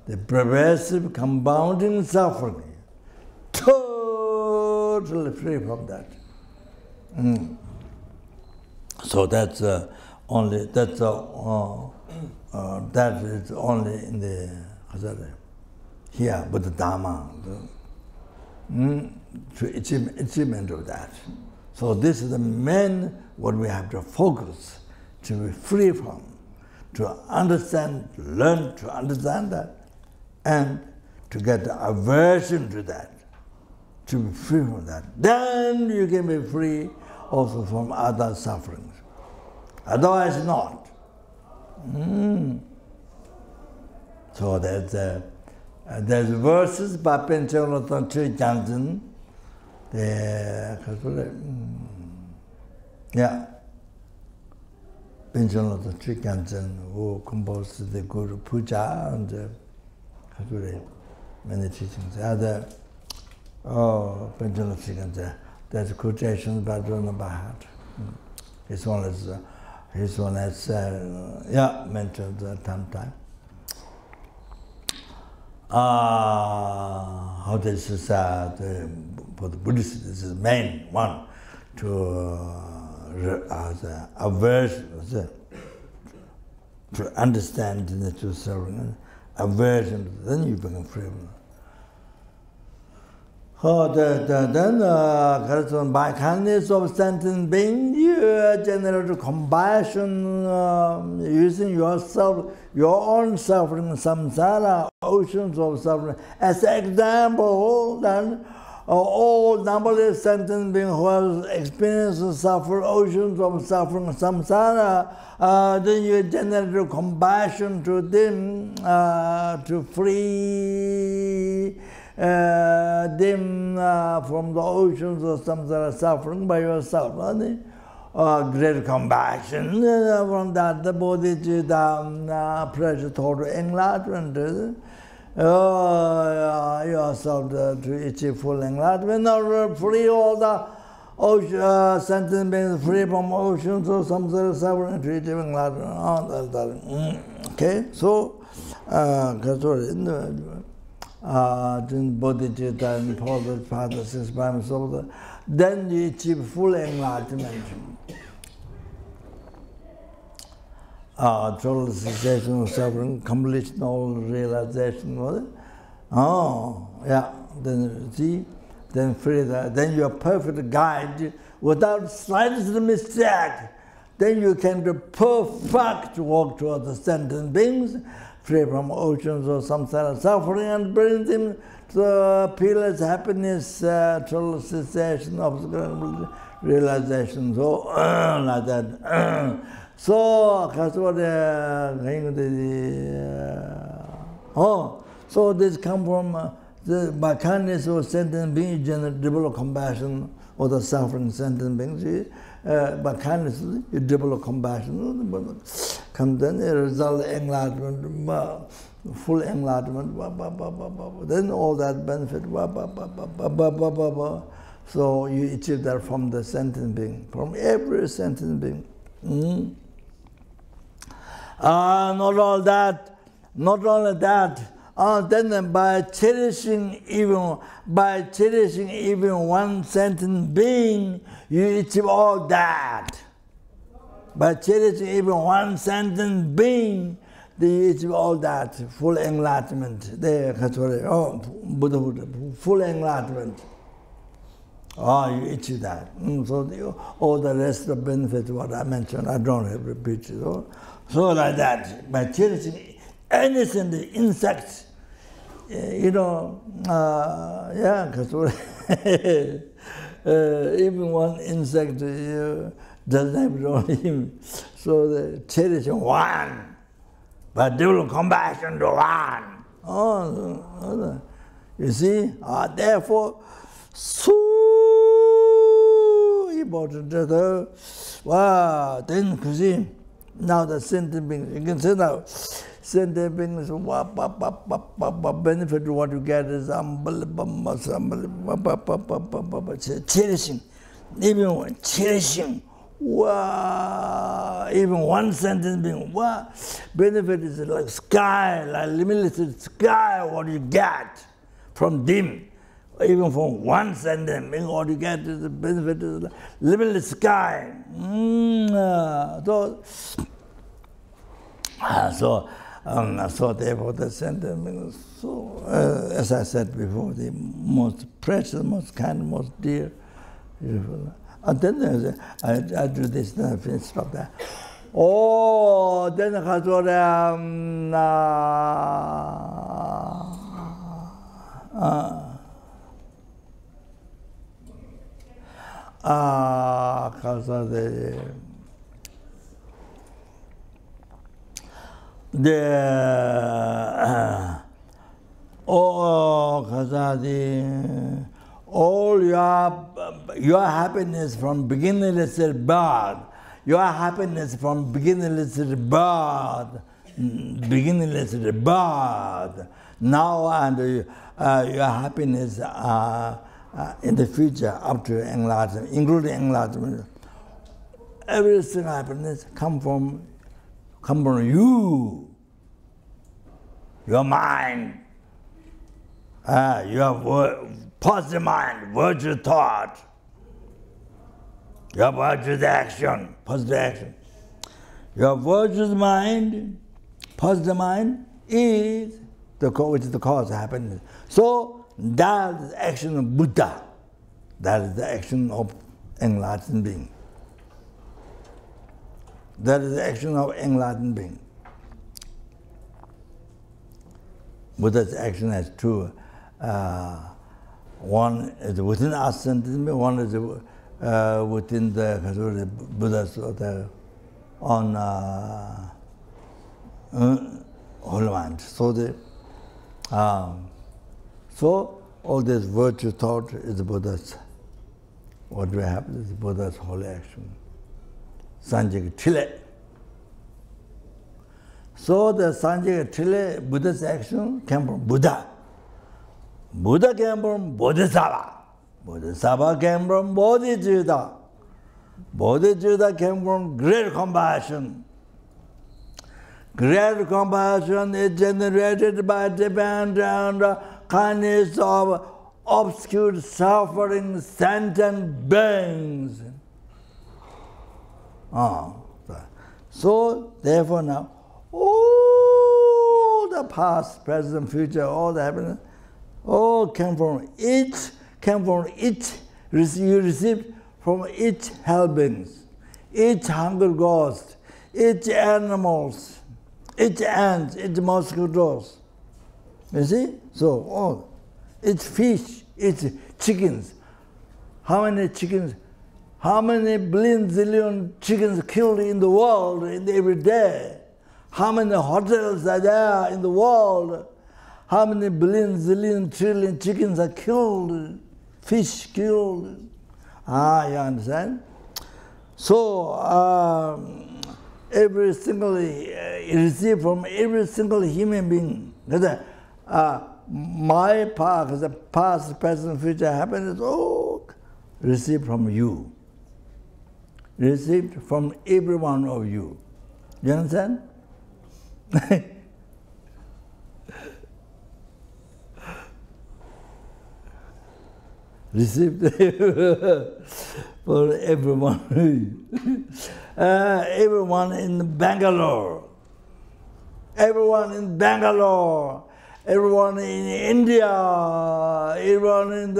the pervasive compounding suffering, totally free from that. So that's only that is only in the here with the Dharma, to achievement of that. So this is the main what we have to focus, to be free from, to understand, to learn to understand that, and to get the aversion to that, to be free from that. Then you can be free also from other sufferings. Otherwise not. So there's verses by Pencholo Choe Jansen, Pencholo Choe Jansen, who composed the Guru Puja and many teachings. Other Pencholo Choe Jansen, there's quotations by Drona Bahat. His one has mentioned time. How this is for the Buddhists, this is the main one to aversion, to understand the true suffering, aversion. Then you become free. Then, by kindness of sentient being, you generate compassion using yourself, your own suffering, samsara, oceans of suffering. As an example, then all numberless sentient beings who have experienced oceans of suffering, samsara, then you generate compassion to them to free them from the oceans of samsara suffering by yourself. Great compassion from that the bodhicitta pressure toward enlightenment. Yourself to achieve full enlightenment, or free all the ocean, sentient beings free from oceans of samsara suffering to achieve enlightenment. Okay, so bodhicitta and father, six times over, then you achieve full enlightenment. Total cessation of suffering, complete all realization. Then see, then free then you are perfect guide without slightest mistake. Then you can do perfect walk towards the sentient beings, free from oceans of samsara suffering, and bring them to peerless happiness, total cessation of realization. So, like that. So, so this come from by kindness of sentient beings, develop compassion of the suffering sentient beings. By kindness, you develop compassion. Come then, a result enlightenment, full enlightenment. Then all that benefit. So you achieve that from the sentient being, from every sentient being. Not only that. Then by cherishing even one sentient being, you achieve all that. By cherishing even one sentient being, you achieve all that, full enlightenment. Buddhahood, full enlightenment. You achieve that. So all the rest of benefits, what I mentioned, I don't have to repeat it. So like that, by cherishing anything, the insects, even one insect doesn't have only him. So the cherishing one, but develop compassion to one. You see, therefore, so important. Wow, then you see, now the sentient beings, you can say now, sentient beings, benefit what you get is unbelievable, cherishing, even cherishing. Wow, even one sentient being, wow, benefit is like sky, like limitless sky, what you get from them. Even from one sentient being, what you get is the benefit is like limitless sky. So therefore the sentient being, so as I said before, the most precious, most kind, most dear, beautiful. And then I do this, then I finish, stop there. Then all your happiness from beginningless birth, your happiness from beginningless birth, now and your happiness in the future up to enlightenment, including enlightenment. Everything happiness come from you, your mind, your positive mind, virtue thought, your virtuous action, positive action. Your virtuous mind, positive mind, is which is the cause of happiness. So That is the action of Buddha. That is the action of enlightened being. That is the action of enlightened being. Buddha's action has two. One is within us sentiment, one is within the Buddha's on whole mind. So all this virtue thought is Buddha's. What we have is Buddha's holy action. Sanjika Chile. So the Sanjika Chile, Buddha's action came from Buddha. Buddha came from Bodhisattva. Bodhisattva came from Bodhicitta. Bodhicitta came from great compassion. Great compassion is generated by divine and kindness of obscure suffering sentient beings. So therefore now, all the past, present, future, all the happiness, all came from each, you received from each hell beings, each hunger ghost, each animals, each ants, each mosquitoes. You see? So all, each fish, each chickens. How many chickens? How many billion, zillion chickens killed in the world in every day? How many hotels are there in the world? How many billion, zillion, trillion chickens are killed? Fish killed? You understand? So, every single, you receive from every single human being. My part, the past, present, future happiness, all received from you. Received from every one of you. You understand? Received for everyone. Everyone in Bangalore. Everyone in Bangalore. Everyone in India. Everyone in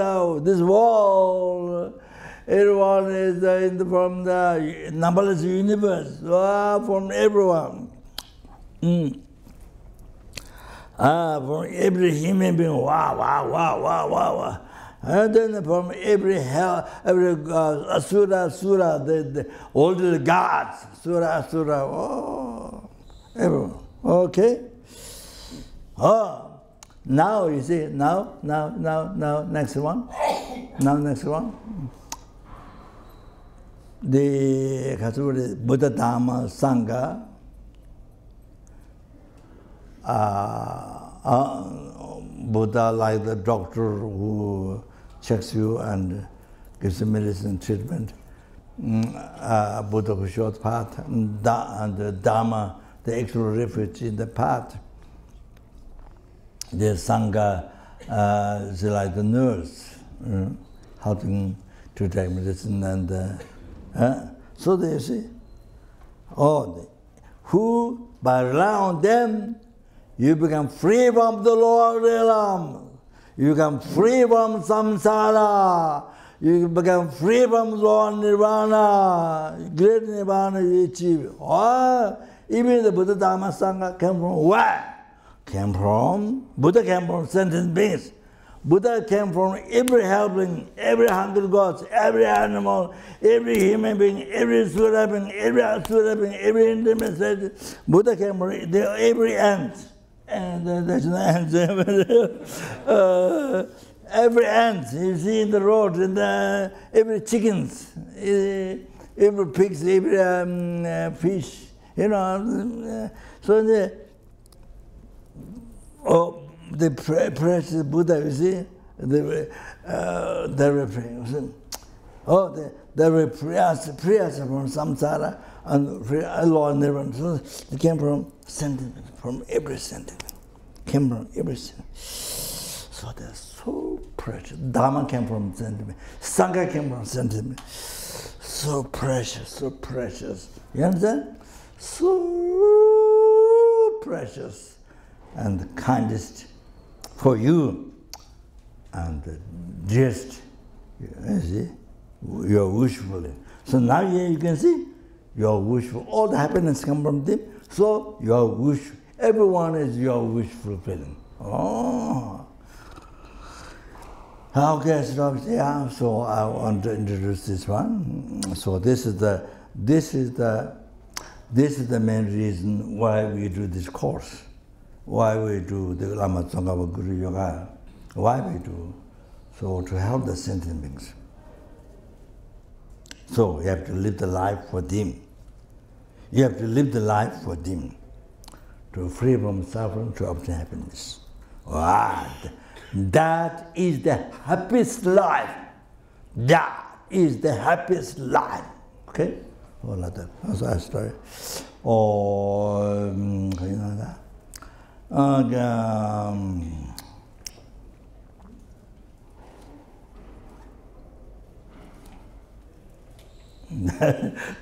this world. Everyone is from the numberless universe. From everyone. From every human being. Wow. And then from every hell, every asura, all the gods, everyone. Okay? Now you see, now, next one. Now, next one. The Buddha Dhamma Sangha, Buddha like the doctor who checks you and gives you medicine treatment. Buddha who shows path, and the Dhamma, the actual refuge in the path. The Sangha is like the nurse, helping to take medicine. And so they see, who by relying on them, you become free from the lower realm. You become free from samsara. You become free from lower nirvana. Great nirvana you achieve. Even the Buddha Dhamma Sangha came from where? Buddha came from sentient beings. Buddha came from every helping, every hungry ghost, every animal, every human being, every sura being, every asura being, every intimate. Buddha came from every ant. And there's no ants. Every ant you see in the road, and every chickens, every pigs, every fish, so the precious Buddha, you see, the prayers from samsara and Lord Nirvana. So it came from sentiment, from every sentiment. Came from every sentiment. So they're so precious. Dhamma came from sentiment. Sangha came from sentiment. So precious. You understand? So precious and the kindest for you. and just, you see, your wishful. So now here you can see, your wishful, all the happiness come from them. So your wish, everyone is your wish fulfilling. Oh. Okay, so yeah, so I want to introduce this one. So this is the main reason why we do this course, why we do the Lama Tsong Guru Yoga, why we do, so to help the sentient beings. So you have to live the life for them. You have to live the life for them, to free from suffering, to obtain happiness. Wow. That is the happiest life. That is the happiest life. Okay? All like that. That's our story. Or, you know that?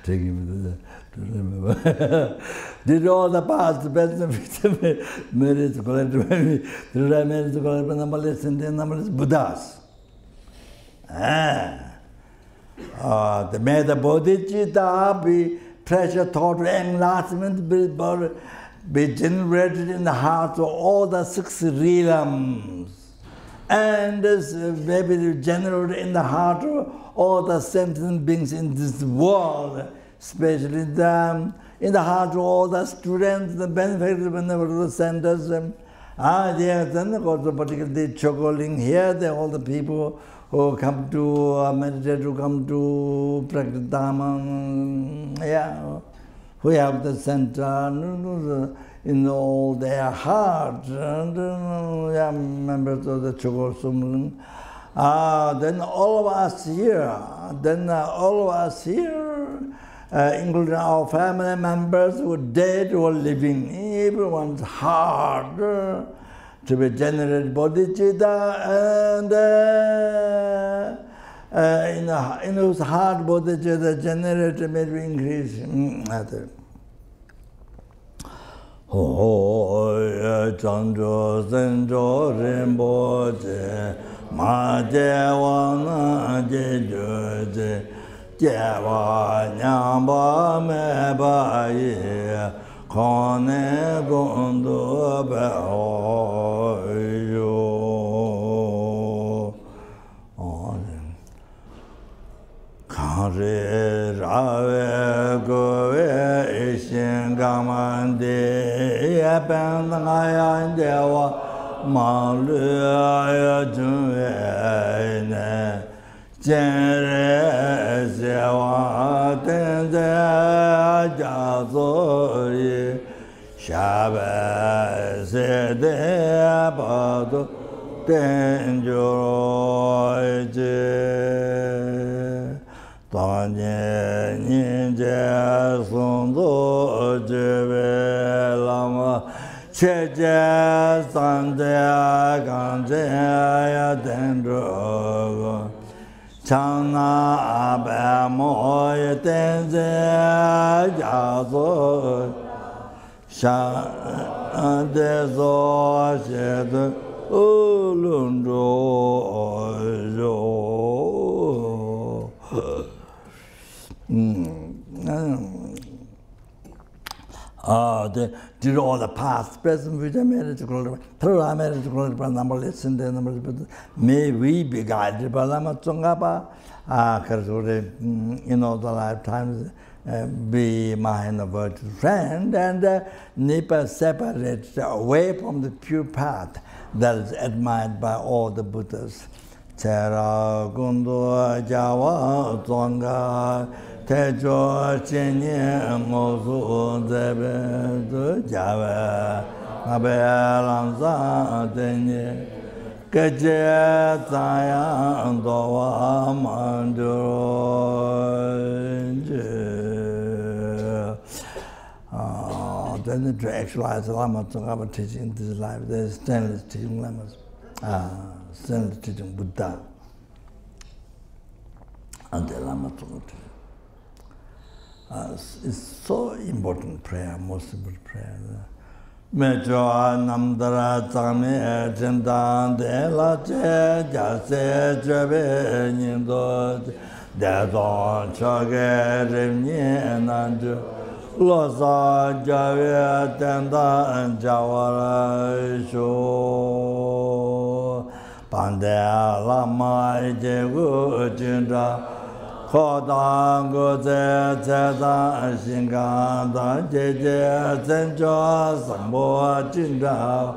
Taking me to remember. Did all the past best marriage collected by me. Did I marriage collected by numberless and then numberless Buddhas? The may the bodhicitta be pressure thought enlargement be generated in the heart of all the 6 realms. And maybe generated in the heart of all the sentient beings in this world, especially in the heart of all the students, the benefactors, whenever the centers. Then also particularly Choe, Ling here, all the people who come to meditate, who come to practice Dharma, who have the center in all their heart, and members of the Choe, Ling. Then all of us here, including our family members who are dead or living, everyone's heart to be generated bodhicitta, and in whose heart bodhicitta generated may be increased. Chanjo Senjo Rinpoche Ma Jewa Je Jewa Nyamba Me Ba Ye Kone Gondo Be Yo. Kare Rave Goe Ishin Gamande Ben Ngaya Dewa Malu Juwe Ne Jere Sewa Tenze Jazori Shabe Sede Bado Tenjoro Tanye Ninja Sundo Jebe Lama Cheje Sande Ganje Dendro Chana Abe Moy Tenze Jazo Shande Zo Shed Ulundo Zo. Did all the past, present, future, marriage, through marriage, numberless, and then numberless. May we be guided by Lama Tsongapa, in all the lifetimes, be my virtual friend, and never separate away from the pure path that is admired by all the Buddhas. Chera Gundu Jawa Tsonga Tejo Chenye Mosu Zebe Jawa Abe Lanza Tenye Keje Taya Dowa Manduro. Then to actualize the Lama Tsongkhapa teaching in this life, there is stainless teaching Lamas. Stainless teaching Buddha and the Lama Tsongkhapa. It's so important prayer, most important prayer. Mechoa namdara tsame chintan de la che jase chebe nindo de don choge revnye nanju losa jave tenda jawara sho pande lama jegu chinda Khor go ze ze da xin ga da je je zen jo sam bo jin da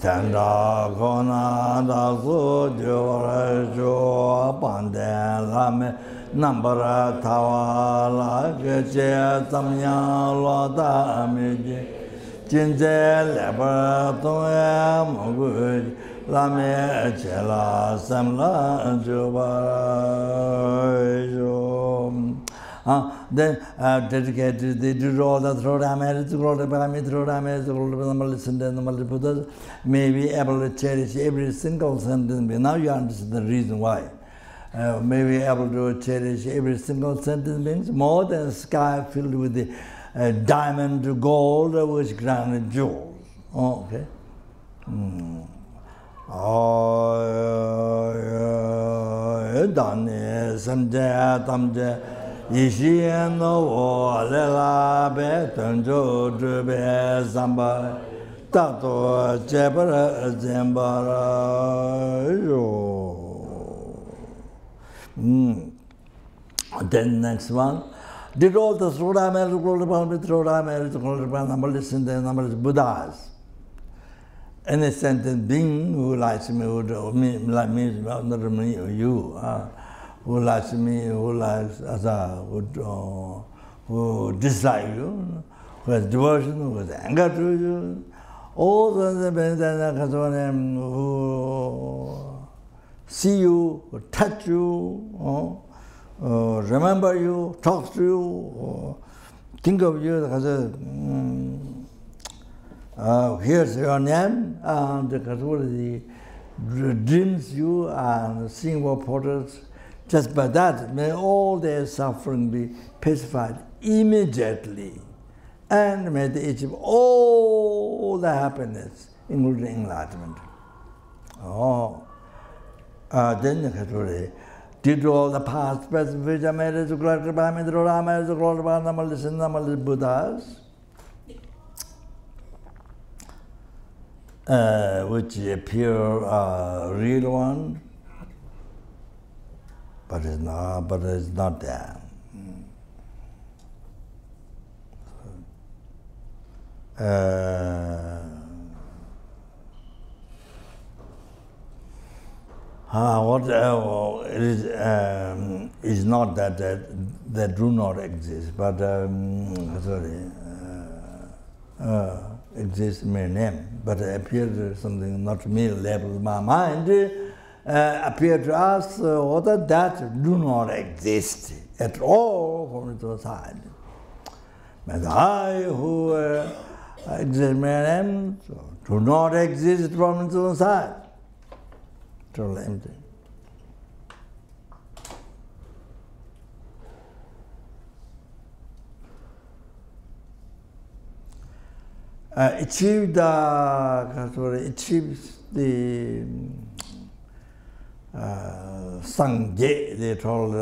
tan da ko na da su jo ra jo ban de la me nam ba ra ta wa la ge je zam ya lo da me je jin ze le ba dong ya mo gu la me che la sam la jo ba then dedicated, they did all the throat amerit, throat amerit, throat amerit, listen to the Buddhas, may be able to cherish every single sentence. Now you understand the reason why. May be able to cherish every single sentence means more than sky filled with the diamond, gold, which crowned jewels. Oh, okay. Dane samja tamja Yishiyan no wo le la be tenjo drube samba tato jebara zembara yo. Then next one. Did all the Sroda Mel with Sroda Mel number listen the number Buddhas. Any sentient being who likes me, who like me, not me or you. Who likes me, who likes Asa, who dislike you, who has devotion, who has anger to you, all the who see you, who touch you, remember you, talk to you, think of you, here's your name, and the dreams you and seeing what portals. Just by that, may all their suffering be pacified immediately, and may they achieve all the happiness, including enlightenment. Then the did all the past, present, future, marriage, glory, listen, Buddhas, which appear real one. But it's not there. What is not that do not exist, but exist mere name, but appears something not mere label my mind. Appear to us that do not exist at all from its own side. But I who exist am, do not exist from its own side. Totally empty. Achieves the Sangye, they told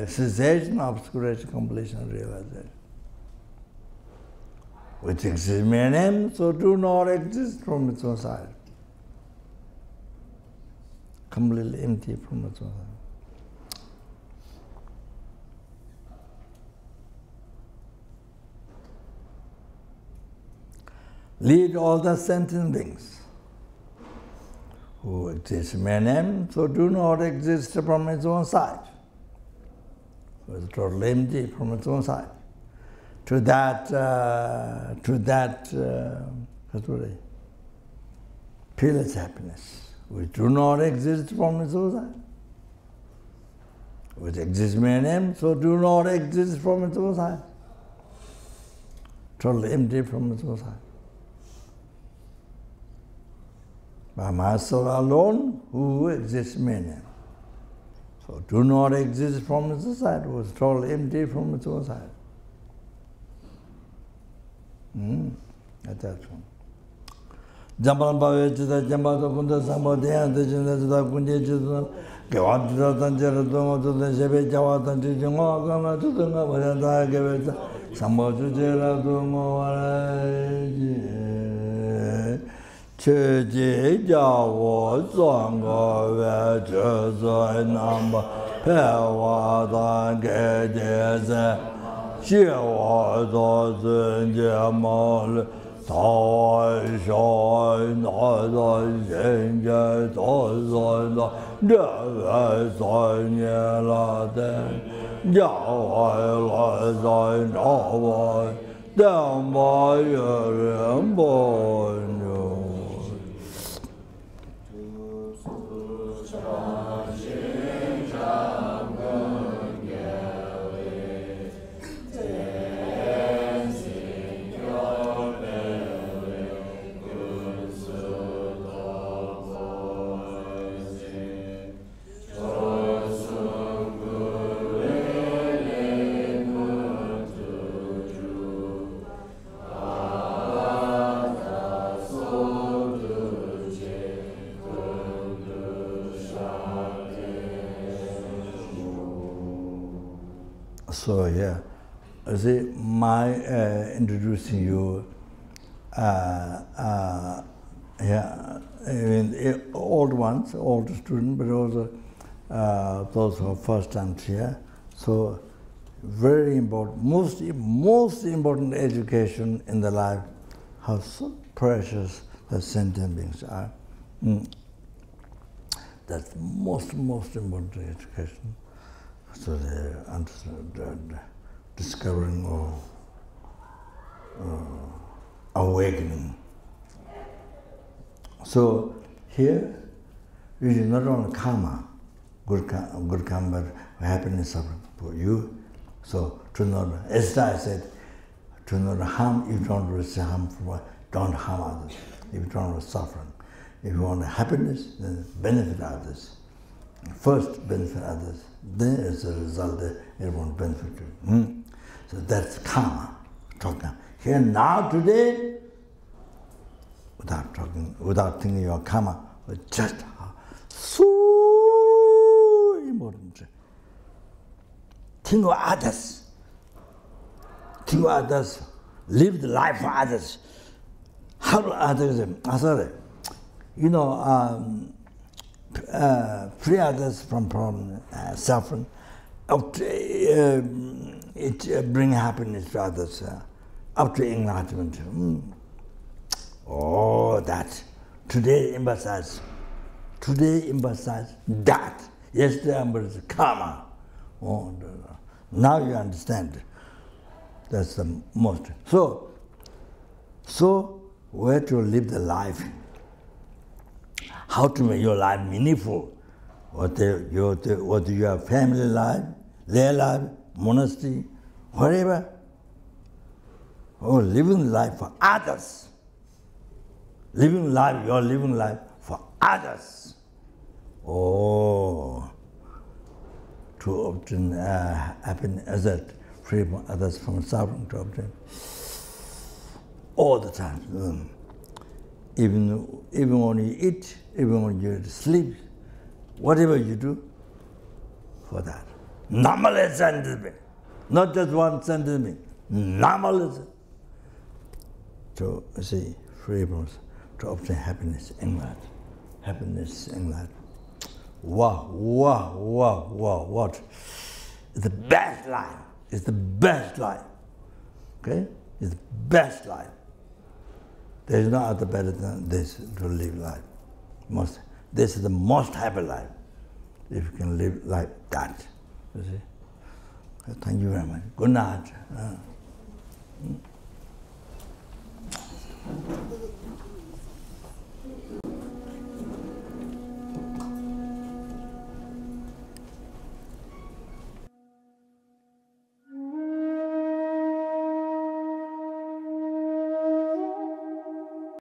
cessation, obscuration, completion, realization. Which exists mere name, so do not exist from its own side. Completely empty from its own side. Lead all the sentient beings who exist mere name, so do not exist from its own side. So it's totally empty from its own side. To that peerless happiness, which do not exist from its own side. Which exists mere name, so do not exist from its own side. Totally empty from its own side. By myself alone, who exists mere name. So do not exist from its own side, was totally empty from its own side. That's one. Jamban Bawe Chita, Jambato Kunda Sambo, the Antigen, the Kunji Chita, Gawatra Tanjara Domo to the Shebe Jawatan Tijunga, Gama to the Navada Gaveta, Sambo Jera Domo, Choe Jawo, Tsong, Choe number, Pewa, Gede, Xiewa, Dozen, Jamal. 大山那在人间大山那这三年了的要来在那我但没有人不牛 So yeah, see, my introducing you, yeah, I mean, old ones, old students, but also those who are first time here. So very important, most important education in the life. How so precious the sentient beings are. That's most important education. So they understand discovering or awakening. So here, it is not only karma, good karma, but happiness, suffering for you. So to not, as I said, to not harm, if you don't receive harm from, don't harm others. If you don't want suffering, if you want happiness, then benefit others. First benefit others, then as a result it won't benefit you. So that's karma. Talking here now today, without talking, without thinking your karma, but just so important. Think of others. Think of others. Live the life for others. How do others? You know. Free others from suffering, it bring happiness to others, up to enlightenment. Oh, that. Today emphasize that. Yesterday emphasized karma. Oh, now you understand. That's the most. So where to live the life? How to make your life meaningful? What do you have? Family life, their life, monastery, whatever. Oh, living life for others. Living life, you're living life for others. Oh, to obtain happiness, free from others from suffering, to obtain all the time. Even when you eat, even when you sleep, whatever you do, for that. Namale sentiment, not just one sentiment. Namale. To see freedom, to obtain happiness in life. Happiness in life. Wow, what? It's the best life. It's the best life. Okay? It's the best life. There is no other better than this to live life. This is the most happy life, if you can live like that. You see? Thank you very much. Good night.